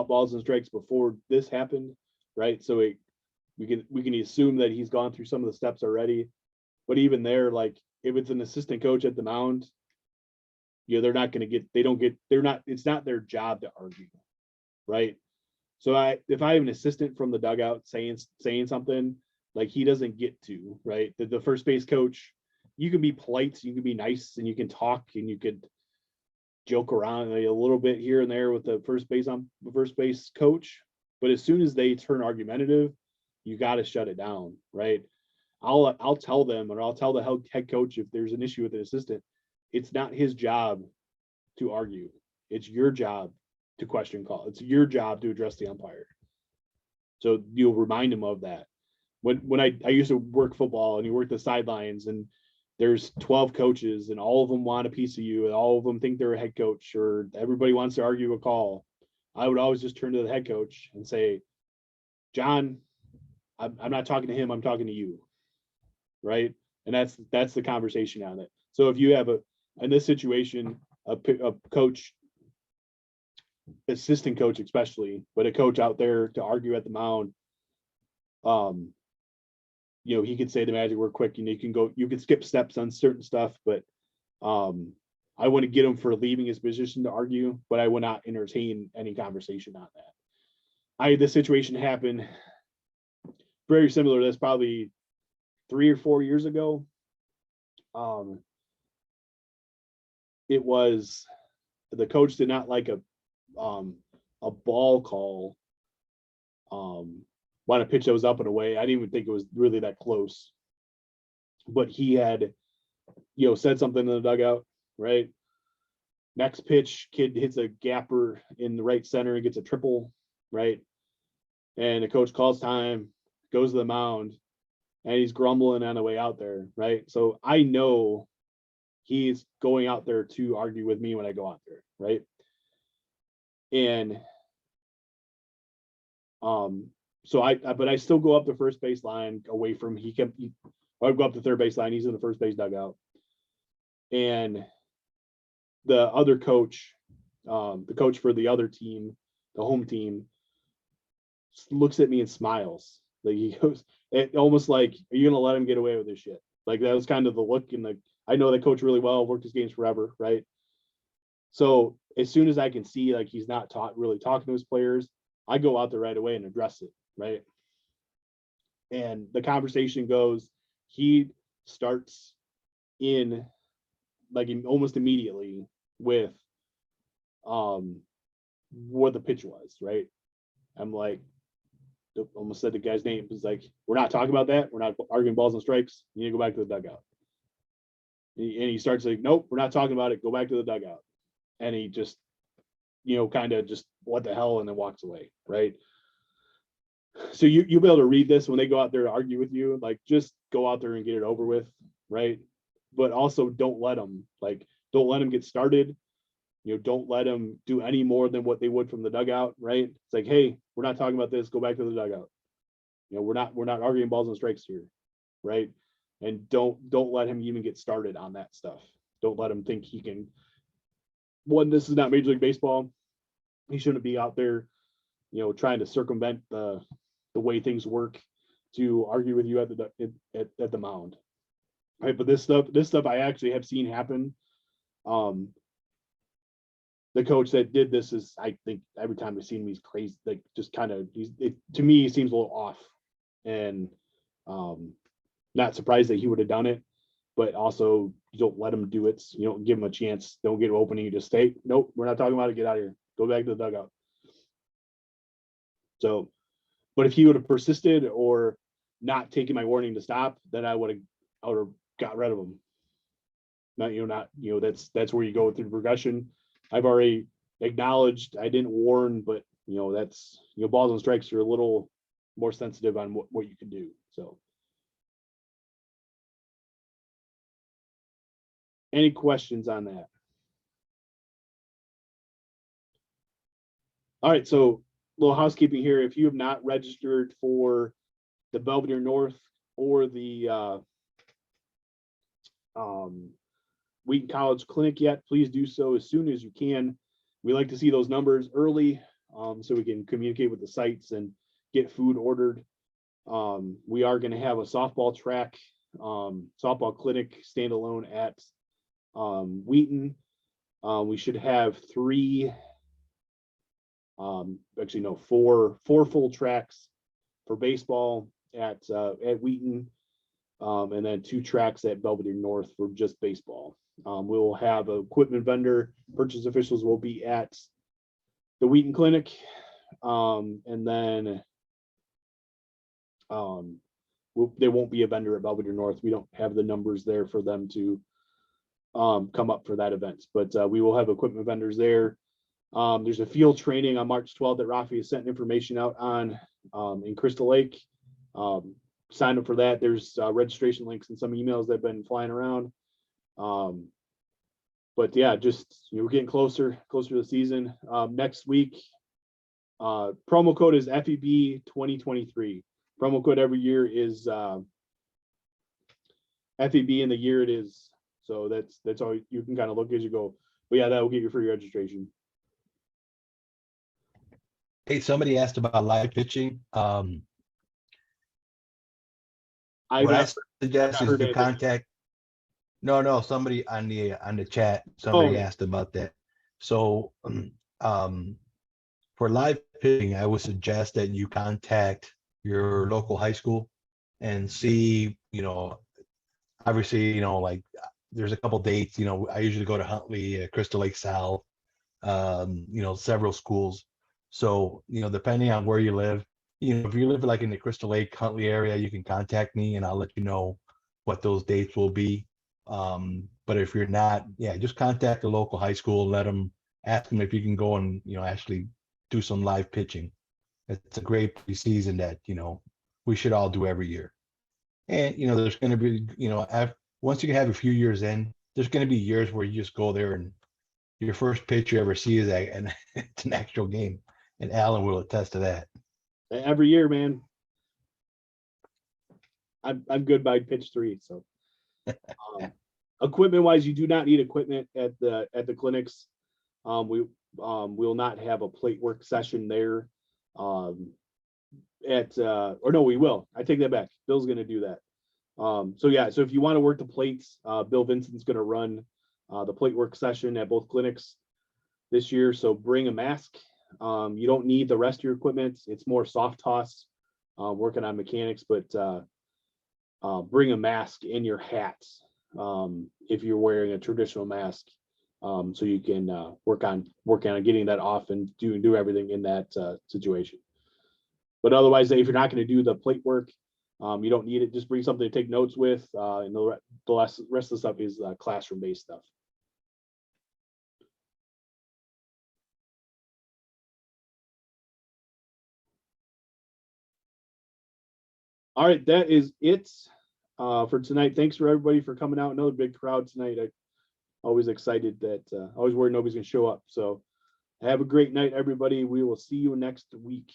Speaker 2: balls and strikes before this happened, right? So we can assume that he's gone through some of the steps already. But even there, like if it's an assistant coach at the mound, they're not going to get, it's not their job to argue, right? So if I have an assistant from the dugout saying something, like he doesn't get to, right? The first base coach, you can be polite, you can be nice, and you can talk, and you could joke around a little bit here and there with the first base coach. But as soon as they turn argumentative, you got to shut it down, right? I'll tell them, or I'll tell the head coach if there's an issue with an assistant. It's not his job to argue. It's your job to question call. It's your job to address the umpire. So you'll remind him of that. When I used to work football, and you work the sidelines, and there's 12 coaches, and all of them want a piece of you, and all of them think they're a head coach, or everybody wants to argue a call. I would always just turn to the head coach and say, John, I'm not talking to him, I'm talking to you. Right. And that's the conversation on it. So if you have in this situation, a coach, assistant coach especially, but a coach out there to argue at the mound, he could say the magic word quick, and you can skip steps on certain stuff, but I wouldn't get him for leaving his position to argue, but I would not entertain any conversation on that. I had this situation happen very similar to this probably 3 or 4 years ago. It was the coach did not like a ball call on a pitch that was up and away. I didn't even think it was really that close, but he had said something in the dugout, right? Next pitch, kid hits a gapper in the right center and gets a triple, right? And the coach calls time, goes to the mound, and he's grumbling on the way out there, right? So I know he's going out there to argue with me when I go out there, right? And so but I still go up the first base line away from I'd go up the third base line, he's in the first base dugout. And the other coach, the coach for the other team, the home team, looks at me and smiles. Like he goes, almost like, are you gonna let him get away with this shit? Like that was kind of the look, and I know that coach really well, worked his games forever, right? So as soon as I can see like he's not really talking to his players, I go out there right away and address it, right? And the conversation goes, he starts in like almost immediately with what the pitch was, right? I'm like, almost said the guy's name. It's like, we're not talking about that. We're not arguing balls and strikes. You need to go back to the dugout. And he starts like, nope, we're not talking about it. Go back to the dugout. And he just, kind of just what the hell, and then walks away, right? So you'll be able to read this when they go out there to argue with you. Like, just go out there and get it over with, right? But also don't let them get started. Don't let them do any more than what they would from the dugout, right? It's like, hey, we're not talking about this. Go back to the dugout. We're not arguing balls and strikes here, right? And don't let him even get started on that stuff. Don't let him think he can. One, this is not Major League Baseball. He shouldn't be out there, trying to circumvent the way things work to argue with you at the mound, right? But this stuff I actually have seen happen. The coach that did this is, I think every time I've seen him, he's crazy. Like, just kind of, to me, he seems a little off, and not surprised that he would have done it, but also you don't let him do it. You don't give him a chance. Don't get an opening. You just stay. Nope, we're not talking about it. Get out of here. Go back to the dugout. So, but if he would have persisted or not taken my warning to stop, then I would have got rid of him. That's where you go through the progression. I've already acknowledged I didn't warn, but that's balls and strikes are a little more sensitive on what you can do. So, any questions on that? All right, so little housekeeping here. If you have not registered for the Belvedere North or the Wheaton College Clinic yet, please do so as soon as you can. We like to see those numbers early, so we can communicate with the sites and get food ordered. We are going to have a softball track, softball clinic standalone at Wheaton. We should have four full tracks for baseball at Wheaton, and then 2 tracks at Belvedere North for just baseball. We'll have an equipment vendor. Purchase officials will be at the Wheaton Clinic, and then there won't be a vendor at Belvedere North. We don't have the numbers there for them to come up for that event, but we will have equipment vendors there. There's a field training on March 12th that Rafi has sent information out on in Crystal Lake. Sign up for that. There's registration links and some emails that have been flying around. But yeah, just we're getting closer to the season. Next week, promo code is FEB 2023. Promo code every year is FEB in the year it is. So that's all you can kind of look as you go. But yeah, that will get you free registration.
Speaker 4: Hey, somebody asked about live pitching. What I suggest is to contact. No, somebody on the chat, somebody asked about that. So for live pitching, I would suggest that you contact your local high school and see, obviously, like there's a couple dates, I usually go to Huntley, Crystal Lake South, several schools. So, depending on where you live, if you live like in the Crystal Lake, Huntley area, you can contact me and I'll let you know what those dates will be. But if you're not, just contact the local high school, ask them if you can go and, actually do some live pitching. It's a great preseason that, we should all do every year. And, there's going to be, once you can have a few years in, there's going to be years where you just go there and your first pitch you ever see is it's an actual game. And Alan will attest to that.
Speaker 2: Every year, man. I'm good by pitch 3. So equipment wise, you do not need equipment at the clinics. We will not have a plate work session there. We will. I take that back. Bill's going to do that. So if you want to work the plates, Bill Vincent's going to run the plate work session at both clinics. this year, so bring a mask. You don't need the rest of your equipment. It's more soft toss, working on mechanics, but bring a mask in your hat if you're wearing a traditional mask, so you can work on getting that off and do everything in that situation. But otherwise, if you're not going to do the plate work, you don't need it. Just bring something to take notes with, and the rest of the stuff is classroom-based stuff. All right, that is it for tonight. Thanks for everybody for coming out. Another big crowd tonight. I always excited that always worried nobody's gonna show up. So have a great night, everybody. We will see you next week.